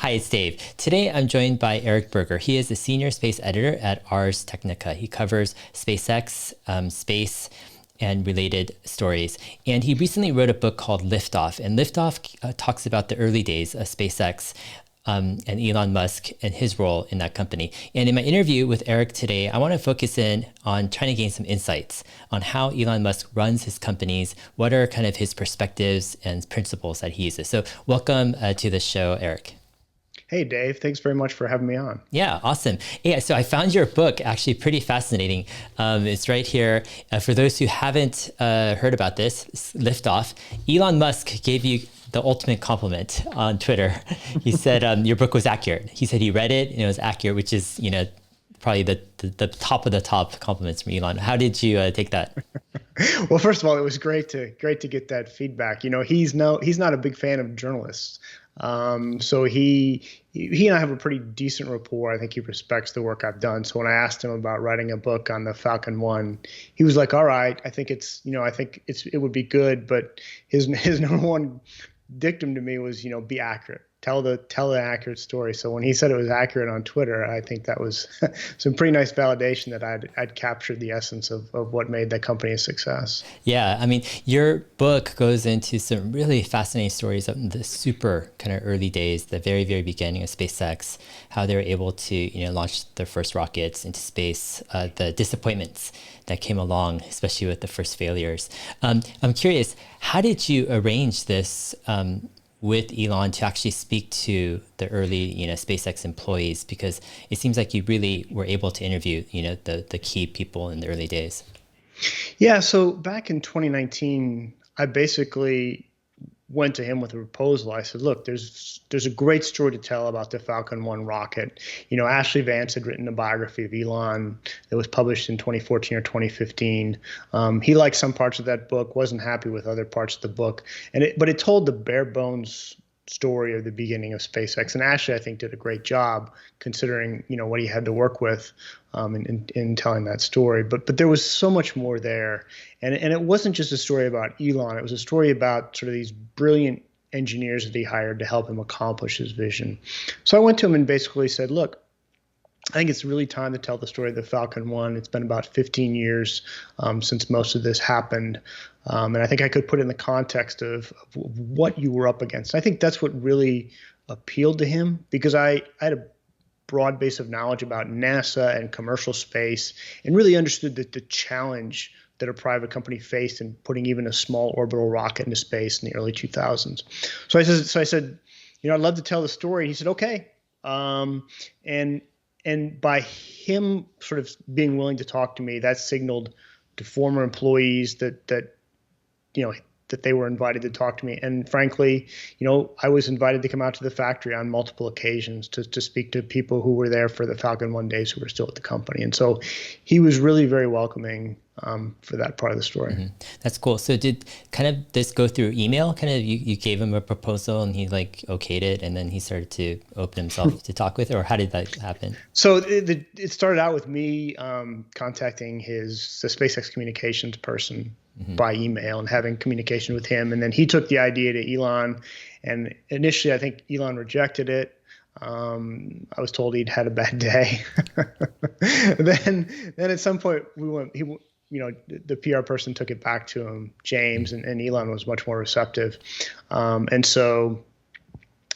Hi, it's Dave. Today I'm joined by Eric Berger. He is the senior space editor at Ars Technica. He covers SpaceX, space, and related stories. And he recently wrote a book called Liftoff. And Liftoff talks about the early days of SpaceX and Elon Musk and his role in that company. And in my interview with Eric today, I want to focus in on trying to gain some insights on how Elon Musk runs his companies, what are kind of his perspectives and principles that he uses. So welcome to the show, Eric. Hey, Dave. Thanks very much for having me on. Yeah, awesome. Yeah, so I found your book actually pretty fascinating. It's right here. For those who haven't heard about this, Liftoff, Elon Musk gave you the ultimate compliment on Twitter. He said your book was accurate. He said he read it and it was accurate, which is, probably the top of the top compliments from Elon. How did you take that? Well, first of all, it was great to get that feedback. He's not a big fan of journalists. So he and I have a pretty decent rapport. I think he respects the work I've done. So when I asked him about writing a book on the Falcon 1, he was like, "All right, I think it would be good." But his number one dictum to me was, be accurate. Tell the accurate story. So when he said it was accurate on Twitter, I think that was some pretty nice validation that I'd captured the essence of what made that company a success. Yeah, I mean, your book goes into some really fascinating stories of the super kind of early days, the very, very beginning of SpaceX, how they were able to, launch their first rockets into space, the disappointments that came along, especially with the first failures. I'm curious, how did you arrange this with Elon to actually speak to the early, SpaceX employees? Because it seems like you really were able to interview, the key people in the early days. Yeah. So back in 2019, I basically went to him with a proposal. I said, look, there's a great story to tell about the Falcon 1 rocket. Ashley Vance had written a biography of Elon that was published in 2014 or 2015. He liked some parts of that book, wasn't happy with other parts of the book, but it told the bare bones story of the beginning of SpaceX. And Ashley, I think, did a great job considering, what he had to work with in telling that story. But there was so much more there. And it wasn't just a story about Elon. It was a story about sort of these brilliant engineers that he hired to help him accomplish his vision. So I went to him and basically said, look, I think it's really time to tell the story of the Falcon 1. It's been about 15 years since most of this happened. And I think I could put it in the context of what you were up against. I think that's what really appealed to him, because I had a broad base of knowledge about NASA and commercial space and really understood that the challenge that a private company faced in putting even a small orbital rocket into space in the early 2000s. So I said, I'd love to tell the story. He said, okay. And by him sort of being willing to talk to me, that signaled to former employees that they were invited to talk to me. And frankly, I was invited to come out to the factory on multiple occasions to speak to people who were there for the Falcon 1 days who were still at the company. And so he was really very welcoming for that part of the story. Mm-hmm. That's cool. So did kind of this go through email? Kind of you gave him a proposal and he okayed it, and then he started to open himself to talk with, or how did that happen? So it started out with me contacting the SpaceX communications person by email and having communication with him. And then he took the idea to Elon. And initially, I think Elon rejected it. I was told he'd had a bad day. Then at some point the PR person took it back to him, James, and Elon was much more receptive. And so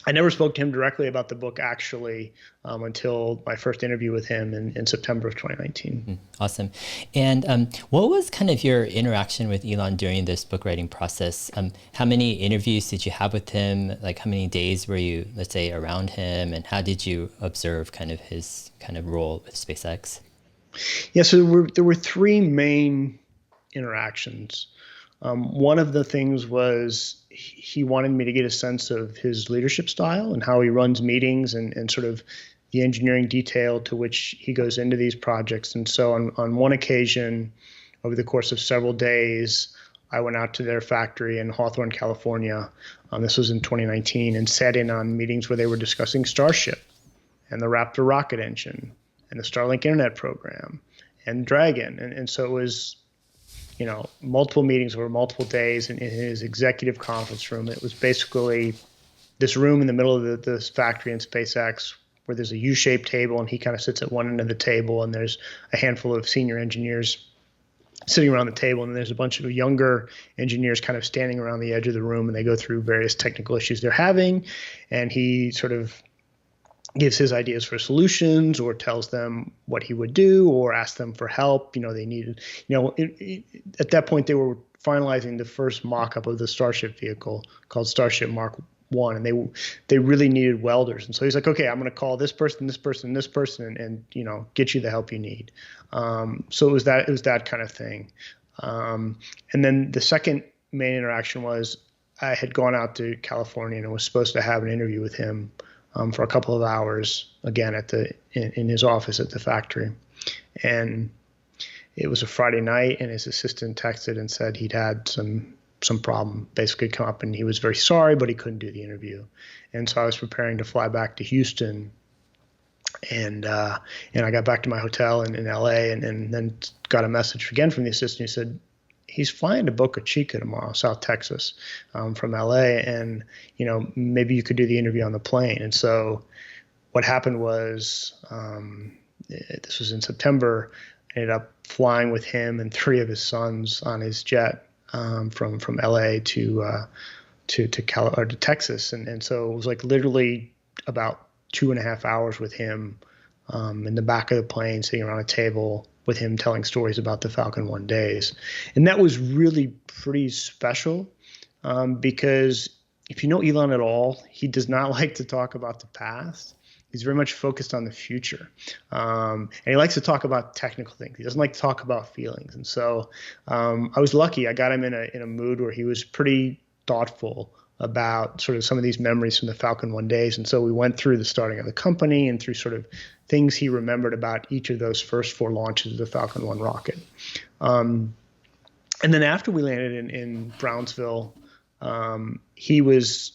I never spoke to him directly about the book, actually, until my first interview with him in September of 2019. Awesome. And what was kind of your interaction with Elon during this book writing process? How many interviews did you have with him? How many days were you, let's say, around him? And how did you observe kind of his kind of role with SpaceX? Yeah, so there were three main interactions. One of the things was he wanted me to get a sense of his leadership style and how he runs meetings and sort of the engineering detail to which he goes into these projects. And so on one occasion, over the course of several days, I went out to their factory in Hawthorne, California. This was in 2019, and sat in on meetings where they were discussing Starship and the Raptor rocket engine and the Starlink internet program and Dragon. And so it was, multiple meetings over multiple days in his executive conference room. It was basically this room in the middle of this factory in SpaceX where there's a U-shaped table, and he kind of sits at one end of the table, and there's a handful of senior engineers sitting around the table, and there's a bunch of younger engineers kind of standing around the edge of the room, and they go through various technical issues they're having, and he sort of gives his ideas for solutions or tells them what he would do or asks them for help. They needed, at that point they were finalizing the first mock-up of the Starship vehicle called Starship Mark I, and they really needed welders. And so he's like, okay, I'm going to call this person, this person, this person, and get you the help you need. So it was that kind of thing. And then the second main interaction was I had gone out to California and was supposed to have an interview with him for a couple of hours, again in his office at the factory. And it was a Friday night, and his assistant texted and said he'd had some problem basically come up, and he was very sorry, but he couldn't do the interview. And so I was preparing to fly back to Houston, and I got back to my hotel in LA, and then got a message again from the assistant who said he's flying to Boca Chica tomorrow, South Texas, from LA, and maybe you could do the interview on the plane. And so what happened was, this was in September, I ended up flying with him and 3 of his sons on his jet from LA to Texas, and so it was like literally about 2.5 hours with him in the back of the plane, sitting around a table with him telling stories about the Falcon 1 days. And that was really pretty special because if you know Elon at all, he does not like to talk about the past. He's very much focused on the future. And he likes to talk about technical things. He doesn't like to talk about feelings. And so I was lucky. I got him in a mood where he was pretty thoughtful about sort of some of these memories from the Falcon 1 days. And so we went through the starting of the company and through sort of things he remembered about each of those first 4 launches of the Falcon 1 rocket. And then after we landed in Brownsville, it was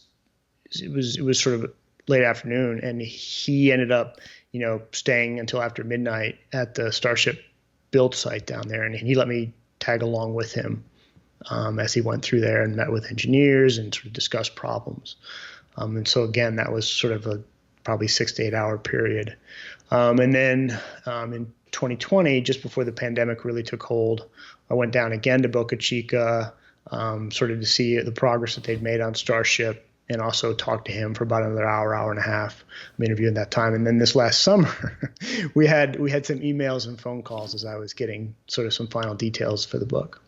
sort of late afternoon, and he ended up, staying until after midnight at the Starship build site down there. And he let me tag along with him as he went through there and met with engineers and sort of discussed problems. And so again, that was sort of a probably 6 to 8 hour period. And then in 2020, just before the pandemic really took hold, I went down again to Boca Chica, sort of to see the progress that they'd made on Starship, and also talked to him for about another hour and a half. I'm interviewing that time. And then this last summer, we had some emails and phone calls as I was getting sort of some final details for the book.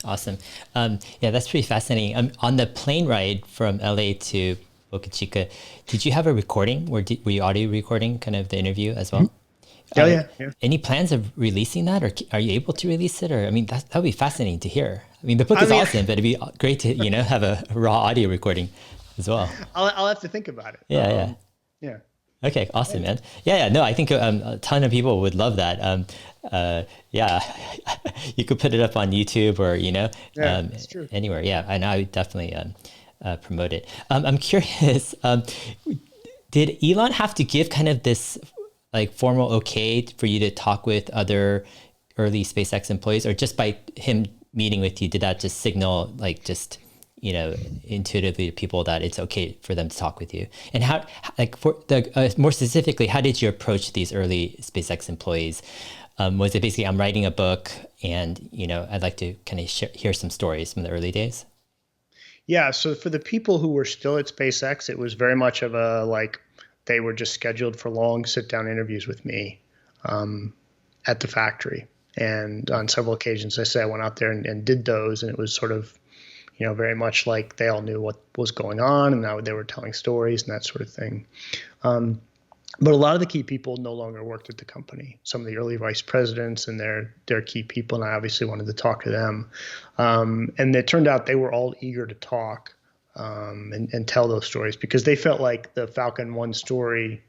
Awesome. Yeah, that's pretty fascinating. On the plane ride from LA to Boca Chica, did you have a recording? Were you audio recording kind of the interview as well? Mm-hmm. Oh, yeah. Any plans of releasing that, or are you able to release it? Or, I mean, that would be fascinating to hear. I mean, the book is awesome, but it'd be great to, have a raw audio recording as well. I'll have to think about it. Yeah. Okay, awesome, man. Yeah. No, I think a ton of people would love that. You could put it up on YouTube or that's true. Anywhere. Yeah, and I would definitely promote it. I'm curious. Did Elon have to give kind of this like formal okay for you to talk with other early SpaceX employees, or just by him meeting with you, did that just signal like just intuitively to people that it's okay for them to talk with you? And how, like for the more specifically, how did you approach these early SpaceX employees? Was it basically, I'm writing a book and, I'd like to kind of hear some stories from the early days? Yeah. So for the people who were still at SpaceX, it was very much of they were just scheduled for long sit-down interviews with me at the factory. And on several occasions, I went out there and did those, and it was sort of, very much like they all knew what was going on, and now they were telling stories and that sort of thing. But a lot of the key people no longer worked at the company. Some of the early vice presidents and their key people, and I obviously wanted to talk to them. And it turned out they were all eager to talk and tell those stories, because they felt like the Falcon 1 story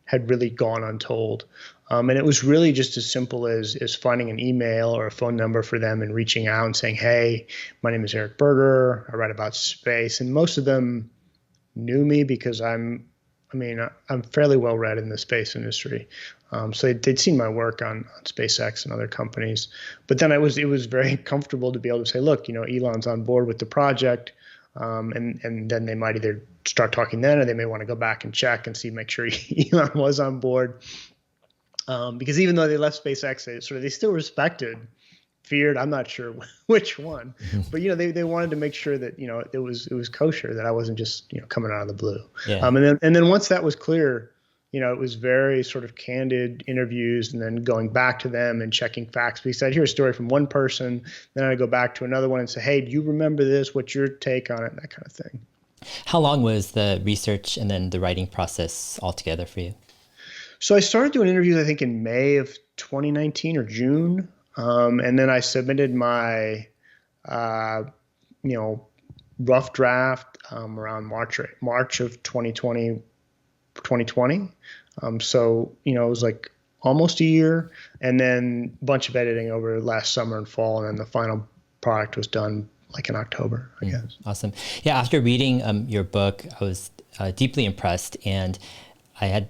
had really gone untold. And it was really just as simple as finding an email or a phone number for them and reaching out and saying, hey, my name is Eric Berger. I write about space. And most of them knew me because I'm fairly well read in the space industry. So they'd seen my work on SpaceX and other companies. But then it was very comfortable to be able to say, look, Elon's on board with the project. And then they might either start talking then, or they may want to go back and check and see, make sure Elon was on board. Because even though they left SpaceX, they still respected, feared, I'm not sure which one, but they wanted to make sure that it was kosher, that I wasn't just coming out of the blue. Yeah. And then once that was clear, it was very sort of candid interviews, and then going back to them and checking facts. Because I'd hear a story from one person, then I'd go back to another one and say, hey, do you remember this? What's your take on it? That kind of thing. How long was the research and then the writing process altogether for you? So I started doing interviews, I think, in May of 2019 or June. And then I submitted my, rough draft around March of 2020. So, it was like almost a year, and then a bunch of editing over last summer and fall. And then the final product was done like in October, I guess. Awesome. Yeah. After reading your book, I was deeply impressed, and I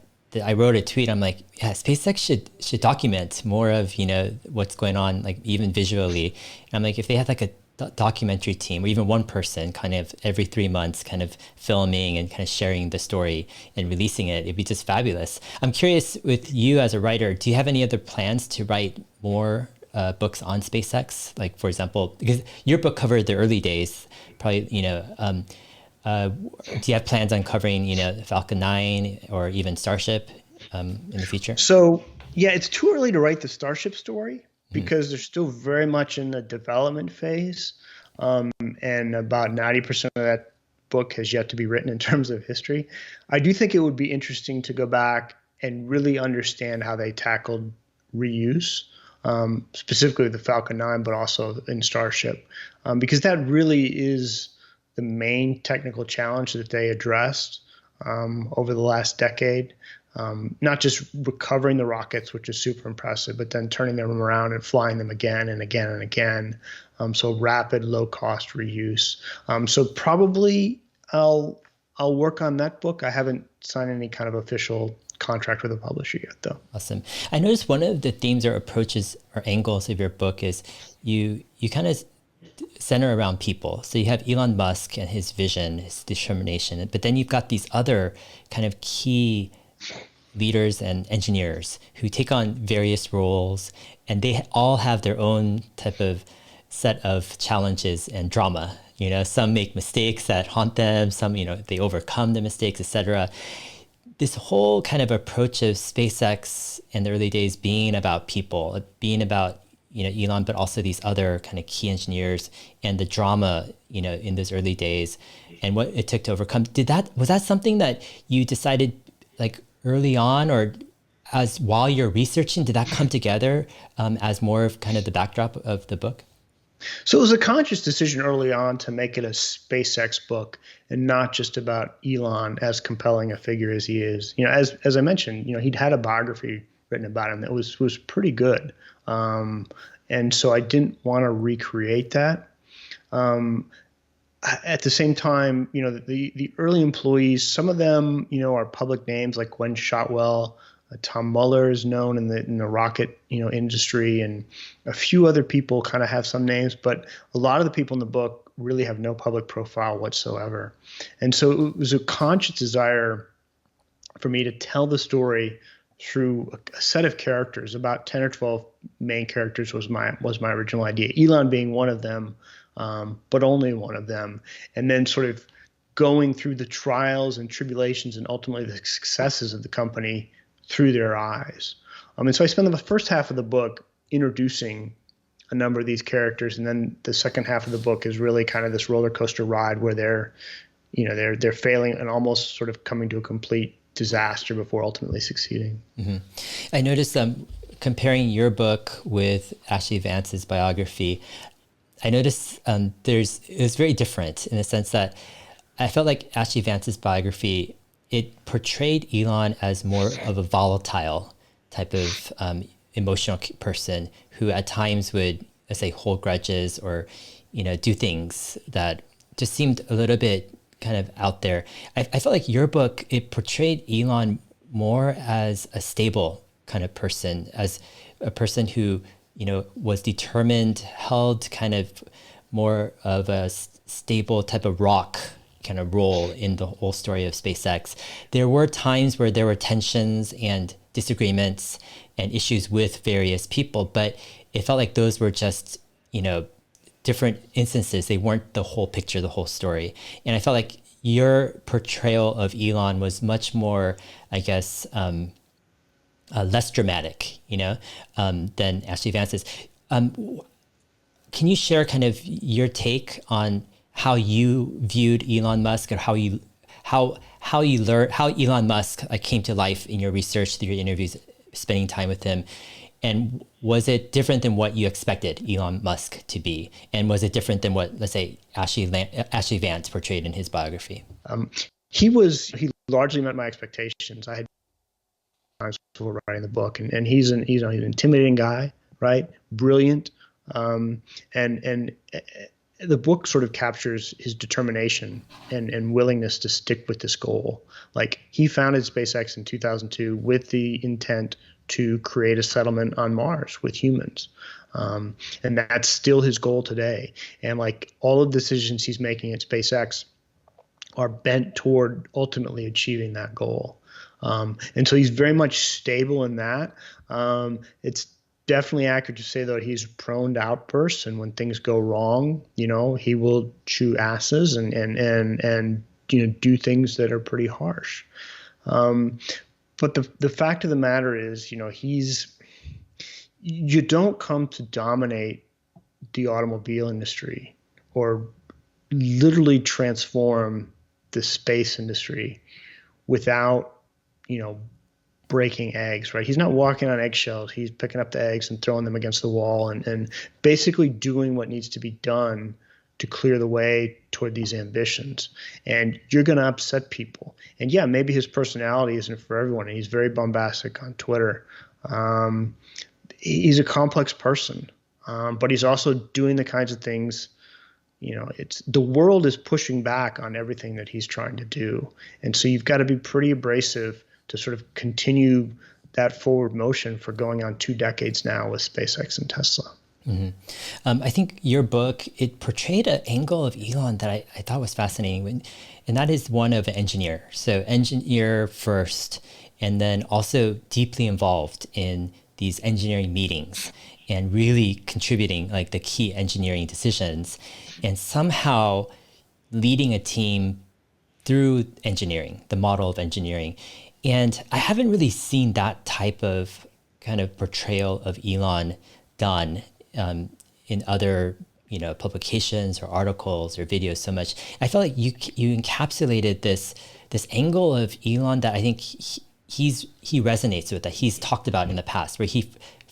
wrote a tweet. I'm like, yeah, SpaceX should document more of, what's going on, like even visually. And I'm like, if they had like a documentary team, or even one person kind of every 3 months kind of filming and kind of sharing the story and releasing it, it'd be just fabulous. I'm curious, with you as a writer, do you have any other plans to write more books on SpaceX? Like, for example, because your book covered the early days, probably, do you have plans on covering, Falcon 9 or even Starship in the future? So, yeah, it's too early to write the Starship story because they're still very much in the development phase. And about 90% of that book has yet to be written in terms of history. I do think it would be interesting to go back and really understand how they tackled reuse, specifically the Falcon 9, but also in Starship, because that really is the main technical challenge that they addressed over the last decade. Not just recovering the rockets, which is super impressive, but then turning them around and flying them again and again and again. So rapid, low-cost reuse. So probably I'll work on that book. I haven't signed any kind of official contract with a publisher yet, though. Awesome. I noticed one of the themes or approaches or angles of your book is you kind of center around people. So you have Elon Musk and his vision, his determination, but then you've got these other kind of key leaders and engineers who take on various roles, and they all have their own type of set of challenges and drama. Some make mistakes that haunt them, some, they overcome the mistakes, etc. This whole kind of approach of SpaceX in the early days being about people, being about Elon, but also these other kind of key engineers and the drama, in those early days and what it took to overcome. Was that something that you decided like early on, or as while you're researching, did that come together as more of kind of the backdrop of the book? So it was a conscious decision early on to make it a SpaceX book and not just about Elon, as compelling a figure as he is. As I mentioned, he'd had a biography written about him that was pretty good. And so I didn't want to recreate that. At the same time, the early employees, some of them, are public names like Gwen Shotwell, Tom Mueller is known in the rocket, industry, and a few other people kind of have some names, but a lot of the people in the book really have no public profile whatsoever. And so it was a conscious desire for me to tell the story through a set of characters. About 10 or 12 main characters was my original idea, Elon being one of them, but only one of them, and then sort of going through the trials and tribulations and ultimately the successes of the company through their eyes. And so I spend the first half of the book introducing a number of these characters, and then the second half of the book is really kind of this roller coaster ride where they're failing and almost sort of coming to a complete disaster before ultimately succeeding. Mm-hmm. I noticed comparing your book with Ashley Vance's biography, I noticed it was very different in the sense that I felt like Ashley Vance's biography, it portrayed Elon as more of a volatile type of emotional person who at times would, let's say, hold grudges or, do things that just seemed a little bit kind of out there. I felt like your book, it portrayed Elon more as a stable kind of person, as a person who, was determined, held kind of more of a stable type of rock kind of role in the whole story of SpaceX. There were times where there were tensions and disagreements and issues with various people, but it felt like those were just, different instances. They weren't the whole picture, the whole story. And I felt like your portrayal of Elon was much more, I guess, less dramatic, than Ashley Vance's. Can you share kind of your take on how you viewed Elon Musk, or how you learned how Elon Musk came to life in your research through your interviews, spending time with him? And was it different than what you expected Elon Musk to be? And was it different than what, let's say, Ashley Vance portrayed in his biography? He largely met my expectations. I had times before writing the book, and he's an intimidating guy, right? Brilliant, and the book sort of captures his determination and willingness to stick with this goal. Like, he founded SpaceX in 2002 with the intent to create a settlement on Mars with humans. And that's still his goal today. And like, all of the decisions he's making at SpaceX are bent toward ultimately achieving that goal. And so he's very much stable in that. It's definitely accurate to say, though, he's prone to outbursts, and when things go wrong, he will chew asses and do things that are pretty harsh. But the fact of the matter is, you don't come to dominate the automobile industry or literally transform the space industry without, breaking eggs, right? He's not walking on eggshells. He's picking up the eggs and throwing them against the wall and basically doing what needs to be done to clear the way toward these ambitions. And you're going to upset people. And yeah, maybe his personality isn't for everyone. And he's very bombastic on Twitter. He's a complex person, but he's also doing the kinds of things, the world is pushing back on everything that he's trying to do. And so you've got to be pretty abrasive to sort of continue that forward motion for going on 2 decades now with SpaceX and Tesla. I think your book, it portrayed an angle of Elon that I thought was fascinating, and that is one of an engineer. So engineer first, and then also deeply involved in these engineering meetings and really contributing like the key engineering decisions, and somehow leading a team through engineering, the model of engineering. And I haven't really seen that type of kind of portrayal of Elon done in other, publications or articles or videos so much. I felt like you encapsulated this angle of Elon that I think he resonates with, that he's talked about in the past, where he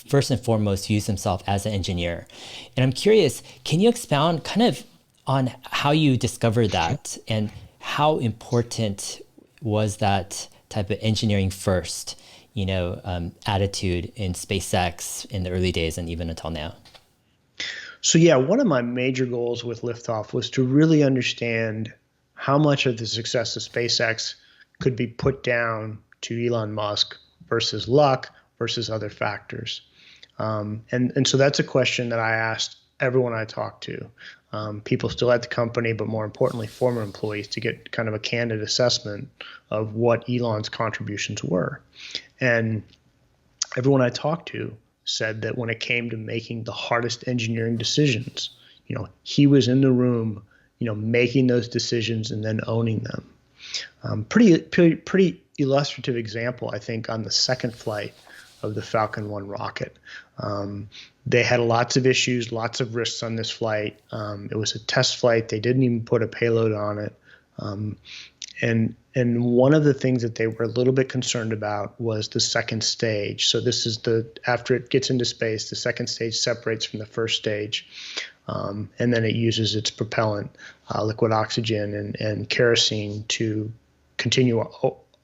first and foremost views himself as an engineer. And I'm curious, can you expound kind of on how you discovered that, and how important was that type of engineering first, attitude in SpaceX in the early days and even until now? So yeah, one of my major goals with Liftoff was to really understand how much of the success of SpaceX could be put down to Elon Musk versus luck versus other factors. And so that's a question that I asked everyone I talked to, people still at the company, but more importantly, former employees, to get kind of a candid assessment of what Elon's contributions were. And everyone I talked to said that when it came to making the hardest engineering decisions, he was in the room, making those decisions and then owning them. Pretty illustrative example, I think, on the second flight of the Falcon 1 rocket. They had lots of issues, lots of risks on this flight. It was a test flight. They didn't even put a payload on it. And one of the things that they were a little bit concerned about was the second stage. So this is after it gets into space, the second stage separates from the first stage. And then it uses its propellant, liquid oxygen and kerosene, to continue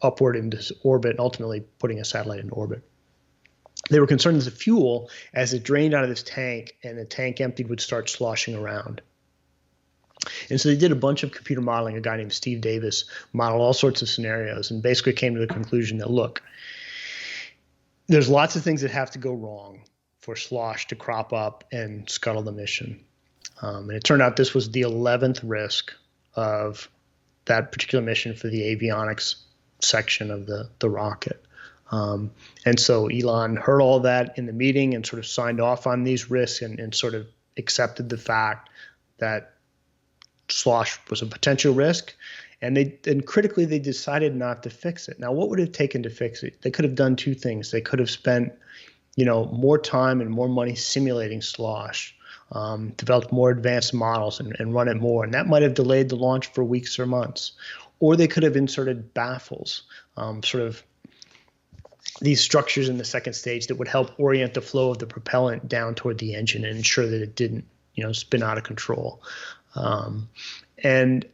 upward into orbit, ultimately putting a satellite into orbit. They were concerned that the fuel, as it drained out of this tank and the tank emptied, would start sloshing around. And so they did a bunch of computer modeling. A guy named Steve Davis modeled all sorts of scenarios and basically came to the conclusion that, look, there's lots of things that have to go wrong for slosh to crop up and scuttle the mission. And it turned out this was the 11th risk of that particular mission for the avionics section of the rocket. And so Elon heard all that in the meeting and sort of signed off on these risks and sort of accepted the fact that slosh was a potential risk. And critically, they decided not to fix it. Now, what would it have taken to fix it? They could have done two things. They could have spent, more time and more money simulating slosh, developed more advanced models and run it more. And that might have delayed the launch for weeks or months. Or they could have inserted baffles, sort of these structures in the second stage that would help orient the flow of the propellant down toward the engine and ensure that it didn't, spin out of control. And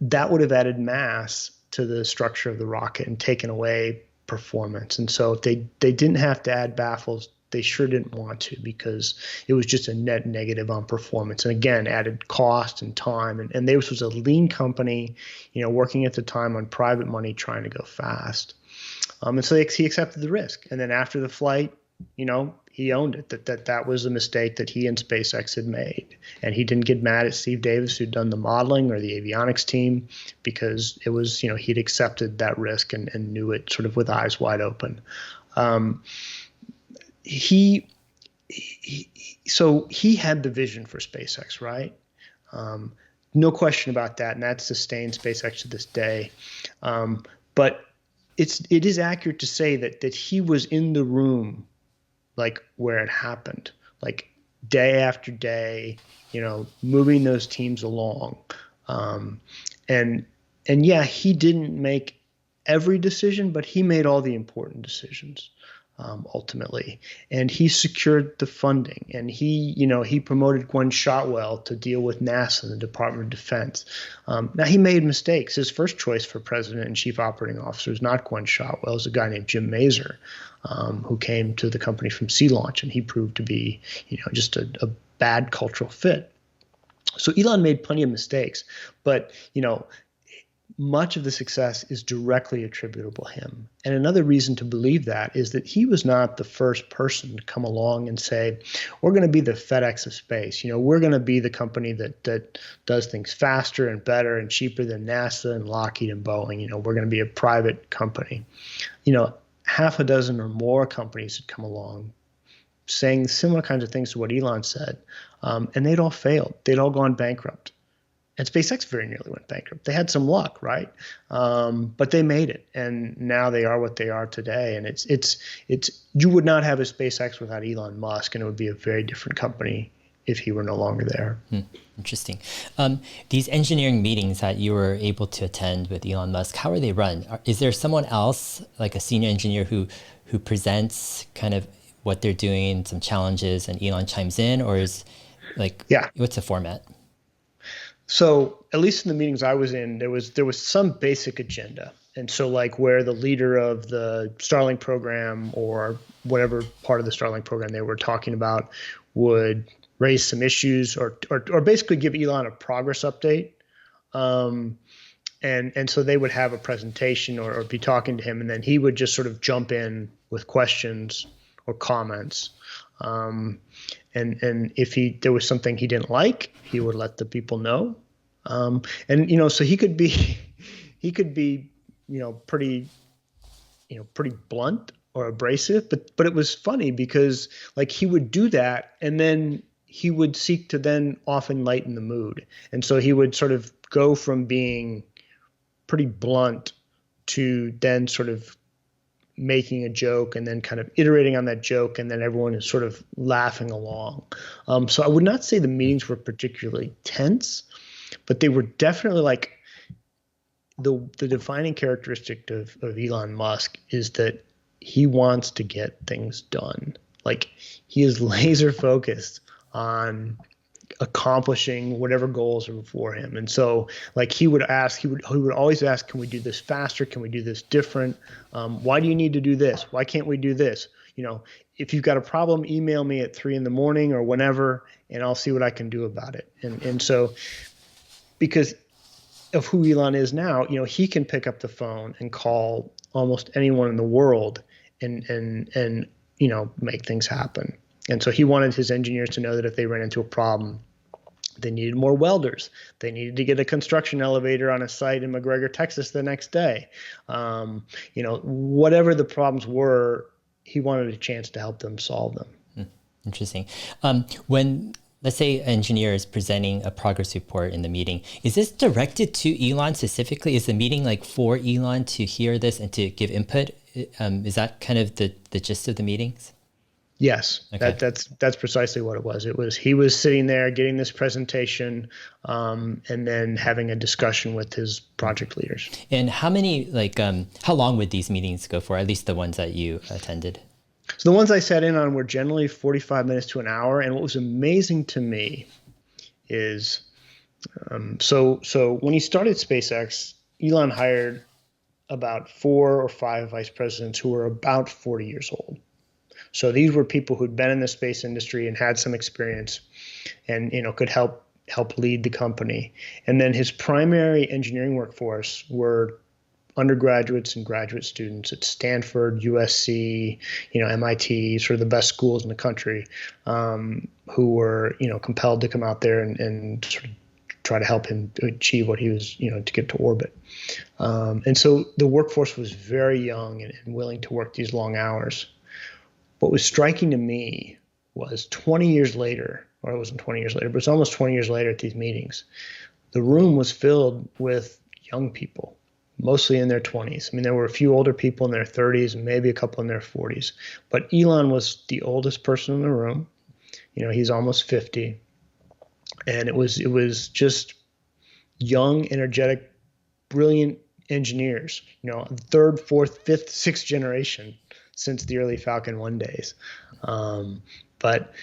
that would have added mass to the structure of the rocket and taken away performance. And so if they didn't have to add baffles, they sure didn't want to, because it was just a net negative on performance. And again, added cost and time. And this was a lean company, working at the time on private money, trying to go fast. And so he accepted the risk. And then after the flight, he owned it, that was a mistake that he and SpaceX had made. And he didn't get mad at Steve Davis, who'd done the modeling, or the avionics team, because it was, he'd accepted that risk and knew it sort of with eyes wide open. So he had the vision for SpaceX, right? No question about that. And that sustained SpaceX to this day. But it is accurate to say that he was in the room, like where it happened, like day after day, moving those teams along. And yeah, he didn't make every decision, but he made all the important decisions, ultimately. And he secured the funding, and he promoted Gwen Shotwell to deal with NASA and the Department of Defense. Now, he made mistakes. His first choice for president and chief operating officer was not Gwen Shotwell. It was a guy named Jim Mazur, who came to the company from Sea Launch, and he proved to be, just a bad cultural fit. So Elon made plenty of mistakes, but, much of the success is directly attributable to him. And another reason to believe that is that he was not the first person to come along and say, we're going to be the FedEx of space. We're going to be the company that does things faster and better and cheaper than NASA and Lockheed and Boeing. We're going to be a private company. Half a dozen or more companies had come along saying similar kinds of things to what Elon said, and they'd all failed. They'd all gone bankrupt. And SpaceX very nearly went bankrupt. They had some luck, right? But they made it, and now they are what they are today. And it's you would not have a SpaceX without Elon Musk, and it would be a very different company if he were no longer there. Interesting. These engineering meetings that you were able to attend with Elon Musk, how are they run? Is there someone else, like a senior engineer, who presents kind of what they're doing, some challenges, and Elon chimes in, or is what's the format? So at least in the meetings I was in, there was some basic agenda. And so like where the leader of the Starlink program or whatever part of the Starlink program they were talking about would raise some issues or basically give Elon a progress update. And so they would have a presentation or be talking to him, and then he would just sort of jump in with questions or comments. And if there was something he didn't like, he would let the people know. So he could be pretty blunt or abrasive, but it was funny because like he would do that, and then he would seek to then often lighten the mood. And so he would sort of go from being pretty blunt to then sort of making a joke and then kind of iterating on that joke, and then everyone is sort of laughing along. So I would not say the meetings were particularly tense, but they were definitely like the defining characteristic of Elon Musk is that he wants to get things done. Like he is laser focused on accomplishing whatever goals are before him. And so like he would always ask, can we do this faster? Can we do this different? Why do you need to do this? Why can't we do this? If you've got a problem, email me at 3 a.m. or whenever, and I'll see what I can do about it. And so because of who Elon is now, he can pick up the phone and call almost anyone in the world and make things happen. And so he wanted his engineers to know that if they ran into a problem, They needed more welders. They needed to get a construction elevator on a site in McGregor, Texas the next day. Whatever the problems were, he wanted a chance to help them solve them. Interesting. When, let's say, an engineer is presenting a progress report in the meeting, is this directed to Elon specifically? Is the meeting like for Elon to hear this and to give input? Is that kind of the gist of the meetings? Yes, Okay. that's precisely what it was. He was sitting there getting this presentation, and then having a discussion with his project leaders. And how many, how long would these meetings go for? At least the ones that you attended? So the ones I sat in on were generally 45 minutes to an hour. And what was amazing to me is, so when he started SpaceX, Elon hired about 4 or 5 vice presidents who were about 40 years old. So these were people who'd been in the space industry and had some experience, and could help lead the company. And then his primary engineering workforce were undergraduates and graduate students at Stanford, USC, MIT, sort of the best schools in the country, who were compelled to come out there and sort of try to help him achieve what he was, to get to orbit. And so the workforce was very young and willing to work these long hours. What was striking to me was 20 years later, or it wasn't 20 years later, but it's almost 20 years later at these meetings, the room was filled with young people, mostly in their 20s. I mean, there were a few older people in their 30s and maybe a couple in their 40s. But Elon was the oldest person in the room. He's almost 50. And it was just young, energetic, brilliant engineers, third, fourth, fifth, sixth generation since the early Falcon 1 days. But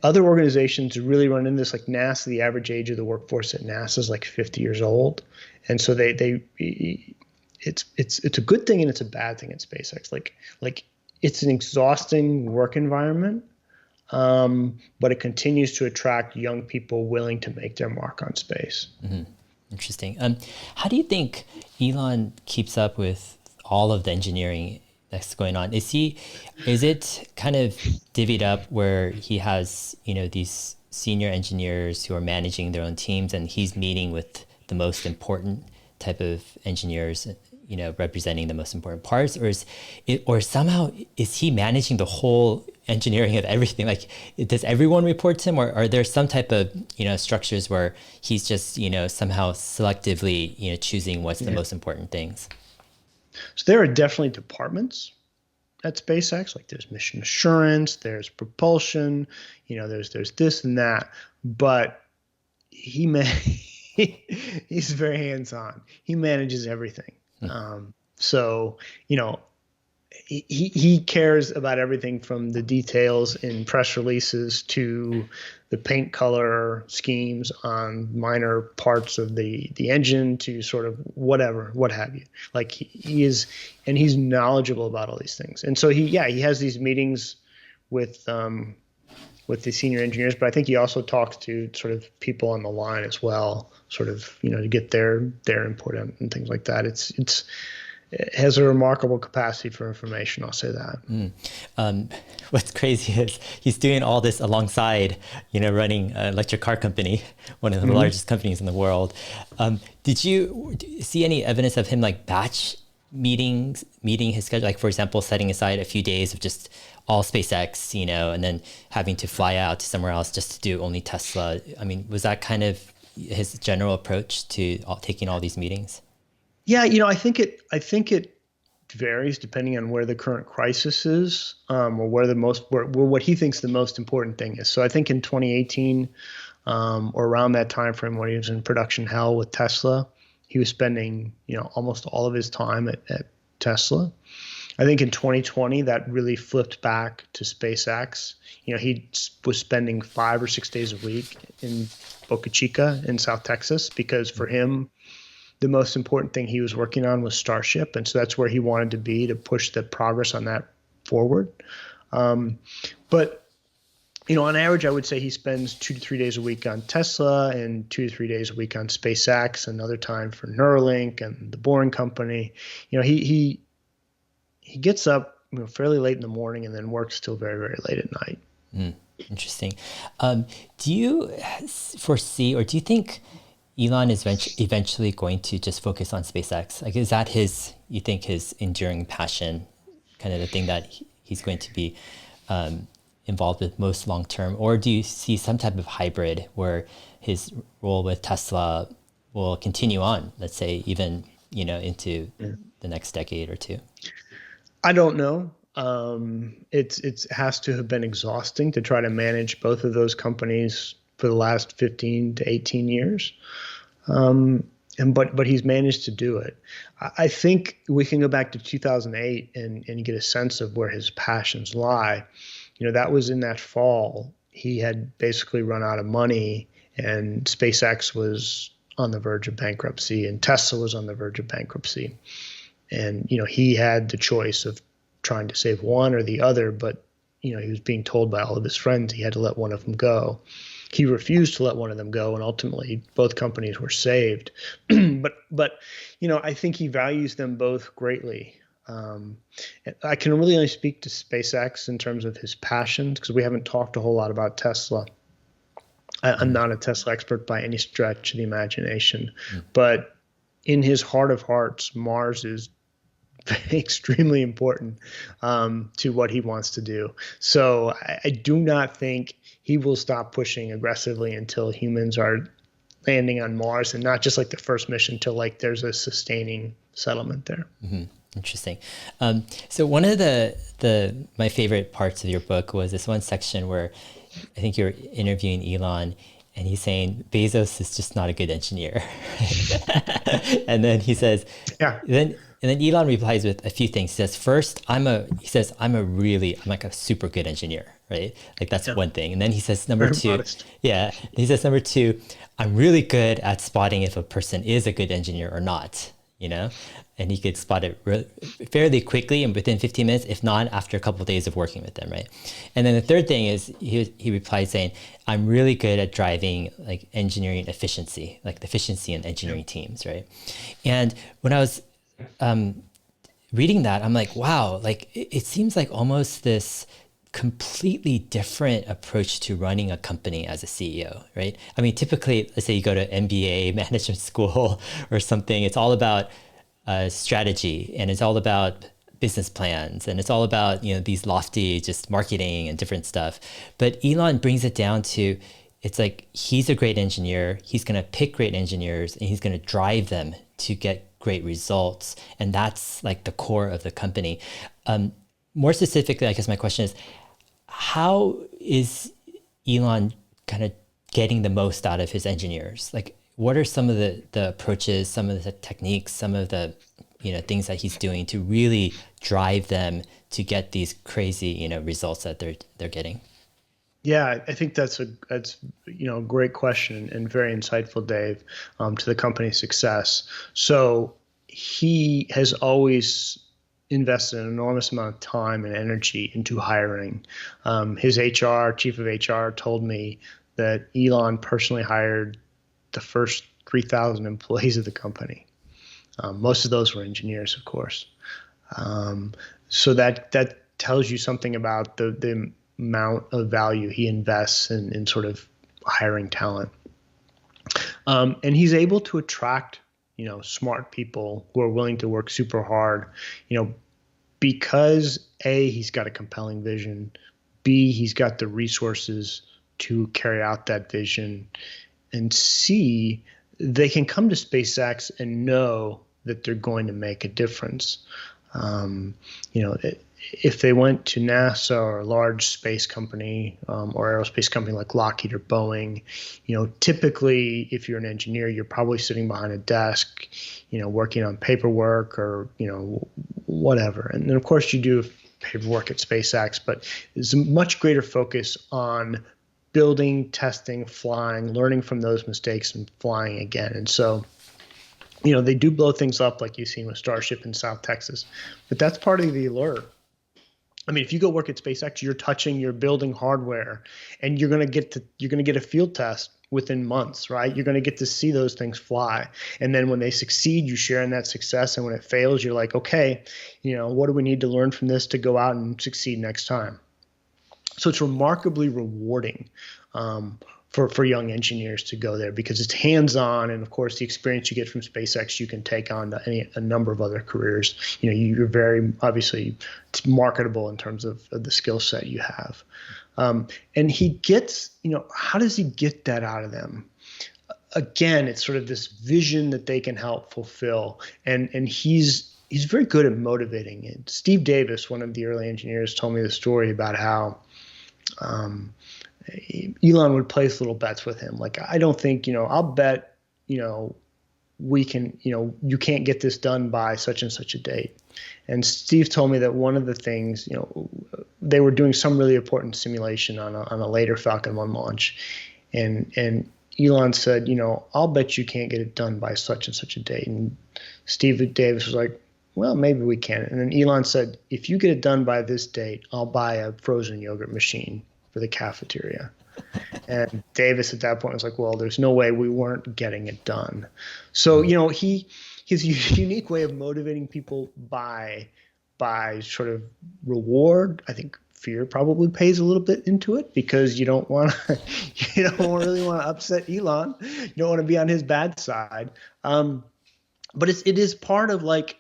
other organizations really run into this, like NASA. The average age of the workforce at NASA is like 50 years old, and so it's a good thing and it's a bad thing at SpaceX. Like it's an exhausting work environment, but it continues to attract young people willing to make their mark on space. Mm-hmm. Interesting. How do you think Elon keeps up with all of the engineering that's going on? Is it kind of divvied up where he has, these senior engineers who are managing their own teams, and he's meeting with the most important type of engineers, representing the most important parts, or somehow is he managing the whole engineering of everything? Like, does everyone report to him, or are there some type of, structures where he's just, somehow selectively, choosing what's the most important things? So there are definitely departments at SpaceX, like there's mission assurance, there's propulsion, there's this and that, but he's very hands-on. He manages everything. So, he cares about everything from the details in press releases to the paint color schemes on minor parts of the engine to sort of whatever, what have you. Like he is, and he's knowledgeable about all these things. And so he has these meetings with the senior engineers, but I think he also talks to sort of people on the line as well, sort of, to get their input and things like that. It has a remarkable capacity for information. I'll say that. What's crazy is he's doing all this alongside, running an electric car company, one of the largest companies in the world. Did you see any evidence of him like batch meeting his schedule? Like, for example, setting aside a few days of just all SpaceX, and then having to fly out to somewhere else just to do only Tesla. I mean, was that kind of his general approach to taking all these meetings? Yeah, I think it varies depending on where the current crisis is, or where what he thinks the most important thing is. So I think in 2018, or around that time frame when he was in production hell with Tesla, he was spending almost all of his time at Tesla. I think in 2020 that really flipped back to SpaceX. He was spending 5 or 6 days a week in Boca Chica in South Texas, because for him, the most important thing he was working on was Starship. And so that's where he wanted to be to push the progress on that forward. But, on average, I would say he spends 2 to 3 days a week on Tesla and 2 to 3 days a week on SpaceX, another time for Neuralink and the Boring Company. He gets up fairly late in the morning and then works till very, very late at night. Interesting. Do you foresee, or do you think Elon is eventually going to just focus on SpaceX? Like, is that you think his enduring passion, kind of the thing that he's going to be involved with most long term? Or do you see some type of hybrid where his role with Tesla will continue on, let's say, even, into the next decade or two? I don't know. It has to have been exhausting to try to manage both of those companies for the last 15 to 18 years. But he's managed to do it. I think we can go back to 2008 and get a sense of where his passions lie. That was in that fall. He had basically run out of money, and SpaceX was on the verge of bankruptcy, and Tesla was on the verge of bankruptcy. And, he had the choice of trying to save one or the other, but, he was being told by all of his friends he had to let one of them go. He refused to let one of them go, and ultimately both companies were saved. but I think he values them both greatly. I can really only speak to SpaceX in terms of his passions, because we haven't talked a whole lot about Tesla. I'm not a Tesla expert by any stretch of the imagination, but in his heart of hearts, Mars is extremely important to what he wants to do. So I do not think he will stop pushing aggressively until humans are landing on Mars, and not just like the first mission, until like there's a sustaining settlement there. Mm-hmm. Interesting. So one of my favorite parts of your book was this one section where I think you're interviewing Elon, and he's saying Bezos is just not a good engineer. And then he says, Yeah. And then Elon replies with a few things. He says, first, I'm like a super good engineer, right? Like that's one thing. And then he says, number two, modest. yeah. He says, number two, I'm really good at spotting if a person is a good engineer or not, and he could spot it fairly quickly and within 15 minutes, if not after a couple of days of working with them, right? And then the third thing is he replied saying, I'm really good at driving like engineering efficiency, like the efficiency in engineering teams, right? And when I was reading that, I'm like, wow, like it seems like almost this completely different approach to running a company as a CEO, right? I mean, typically, let's say you go to MBA management school or something, it's all about strategy, and it's all about business plans, and it's all about these lofty just marketing and different stuff. But Elon brings it down to, it's like he's a great engineer, he's going to pick great engineers, and he's going to drive them to get great results, and that's like the core of the company. More specifically, I guess my question is, how is Elon kind of getting the most out of his engineers? Like, what are some of the approaches, some of the techniques, some of the things that he's doing to really drive them to get these crazy results that they're getting? Yeah, I think that's a great question and very insightful, Dave, to the company's success. So he has always invested an enormous amount of time and energy into hiring. His chief of HR told me that Elon personally hired the first 3,000 employees of the company. Most of those were engineers, of course. So that tells you something about the amount of value he invests in sort of hiring talent. And he's able to attract, smart people who are willing to work super hard, because A, he's got a compelling vision, B, he's got the resources to carry out that vision, and C, they can come to SpaceX and know that they're going to make a difference. If they went to NASA or a large space company or aerospace company like Lockheed or Boeing, typically if you're an engineer, you're probably sitting behind a desk, working on paperwork or, whatever. And then of course you do paperwork at SpaceX, but there's a much greater focus on building, testing, flying, learning from those mistakes and flying again. And so, they do blow things up like you've seen with Starship in South Texas, but that's part of the allure. I mean, if you go work at SpaceX, you're building hardware, and you're going to get a field test within months, right? You're going to get to see those things fly. And then when they succeed, you share in that success. And when it fails, you're like, okay, what do we need to learn from this to go out and succeed next time? So it's remarkably rewarding for young engineers to go there because it's hands-on, and of course the experience you get from SpaceX you can take on to a number of other careers. You're very obviously it's marketable in terms of the skill set you have. And he gets, how does he get that out of them? Again, it's sort of this vision that they can help fulfill, and he's very good at motivating it. Steve Davis, one of the early engineers, told me the story about how Elon would place little bets with him. Like, I don't think, I'll bet, we can, you can't get this done by such and such a date. And Steve told me that one of the things, they were doing some really important simulation on a later Falcon 1 launch. And Elon said, I'll bet you can't get it done by such and such a date. And Steve Davis was like, well, maybe we can. And then Elon said, if you get it done by this date, I'll buy a frozen yogurt machine for the cafeteria. And Davis at that point was like, well, there's no way we weren't getting it done. So, his unique way of motivating people by sort of reward, I think fear probably pays a little bit into it because you don't really want to upset Elon. You don't want to be on his bad side. But it is part of like,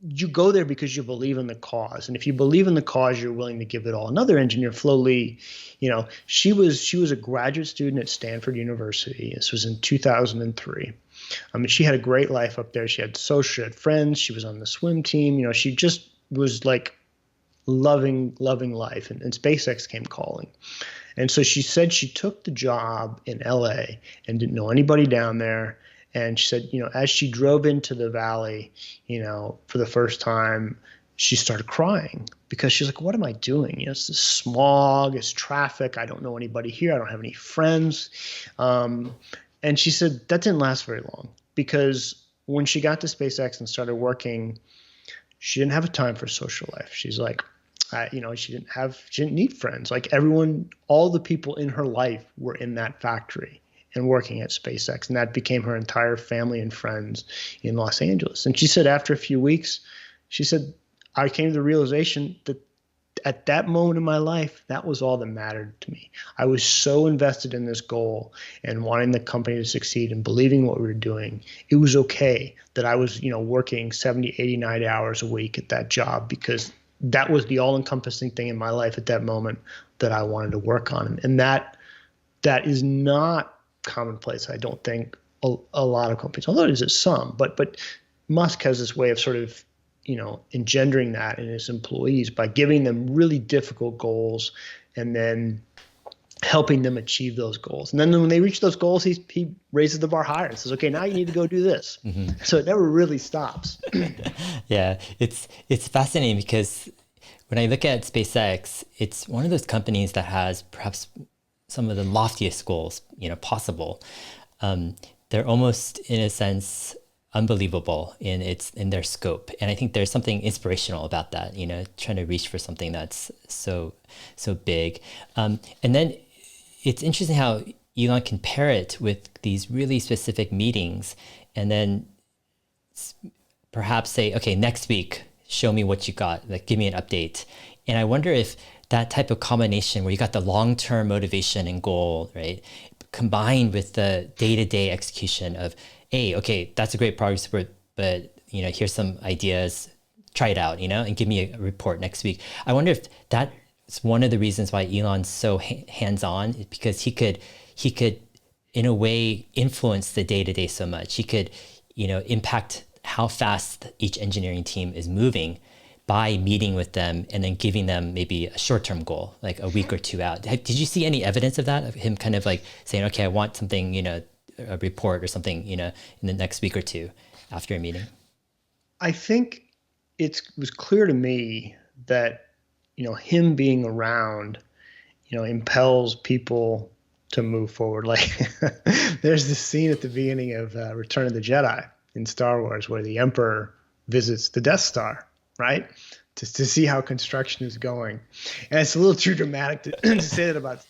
you go there because you believe in the cause. And if you believe in the cause, you're willing to give it all. Another engineer, Flo Lee, she was a graduate student at Stanford University. This was in 2003. She had a great life up there. She had friends. She was on the swim team. She just was like loving life. And SpaceX came calling. And so she said she took the job in LA and didn't know anybody down there. And she said, as she drove into the valley, for the first time, she started crying because she's like, what am I doing? It's this smog, it's traffic. I don't know anybody here. I don't have any friends. And she said that didn't last very long because when she got to SpaceX and started working, she didn't have a time for social life. She's like, she didn't need friends. Like all the people in her life were in that factory and working at SpaceX. And that became her entire family and friends in Los Angeles. And she said after a few weeks, she said, I came to the realization that at that moment in my life, that was all that mattered to me. I was so invested in this goal and wanting the company to succeed and believing what we were doing. It was okay that I was, working 70, 80, 90 hours a week at that job because that was the all-encompassing thing in my life at that moment that I wanted to work on. And that is not commonplace, I don't think, a lot of companies, although it is at some, but Musk has this way of sort of, engendering that in his employees by giving them really difficult goals and then helping them achieve those goals. And then when they reach those goals, he raises the bar higher and says, okay, now you need to go do this. Mm-hmm. So it never really stops. Yeah, it's fascinating because when I look at SpaceX, it's one of those companies that has perhaps some of the loftiest goals, possible. They're almost, in a sense, unbelievable in their scope, and I think there's something inspirational about that. Trying to reach for something that's so big, and then it's interesting how Elon can pair it with these really specific meetings, and then perhaps say, okay, next week, show me what you got, like give me an update. And I wonder if that type of combination where you got the long-term motivation and goal, right, combined with the day-to-day execution of, hey, okay, that's a great progress report, but here's some ideas, try it out, and give me a report next week. I wonder if that's one of the reasons why Elon's so hands-on, because he could, in a way, influence the day-to-day so much. He could, impact how fast each engineering team is moving by meeting with them and then giving them maybe a short-term goal, like a week or two out. Did you see any evidence of that, of him kind of like saying, okay, I want something, a report or something, in the next week or two after a meeting? I think it was clear to me that, him being around, impels people to move forward. Like there's this scene at the beginning of Return of the Jedi in Star Wars where the Emperor visits the Death Star, right? To see how construction is going. And it's a little too dramatic to say that about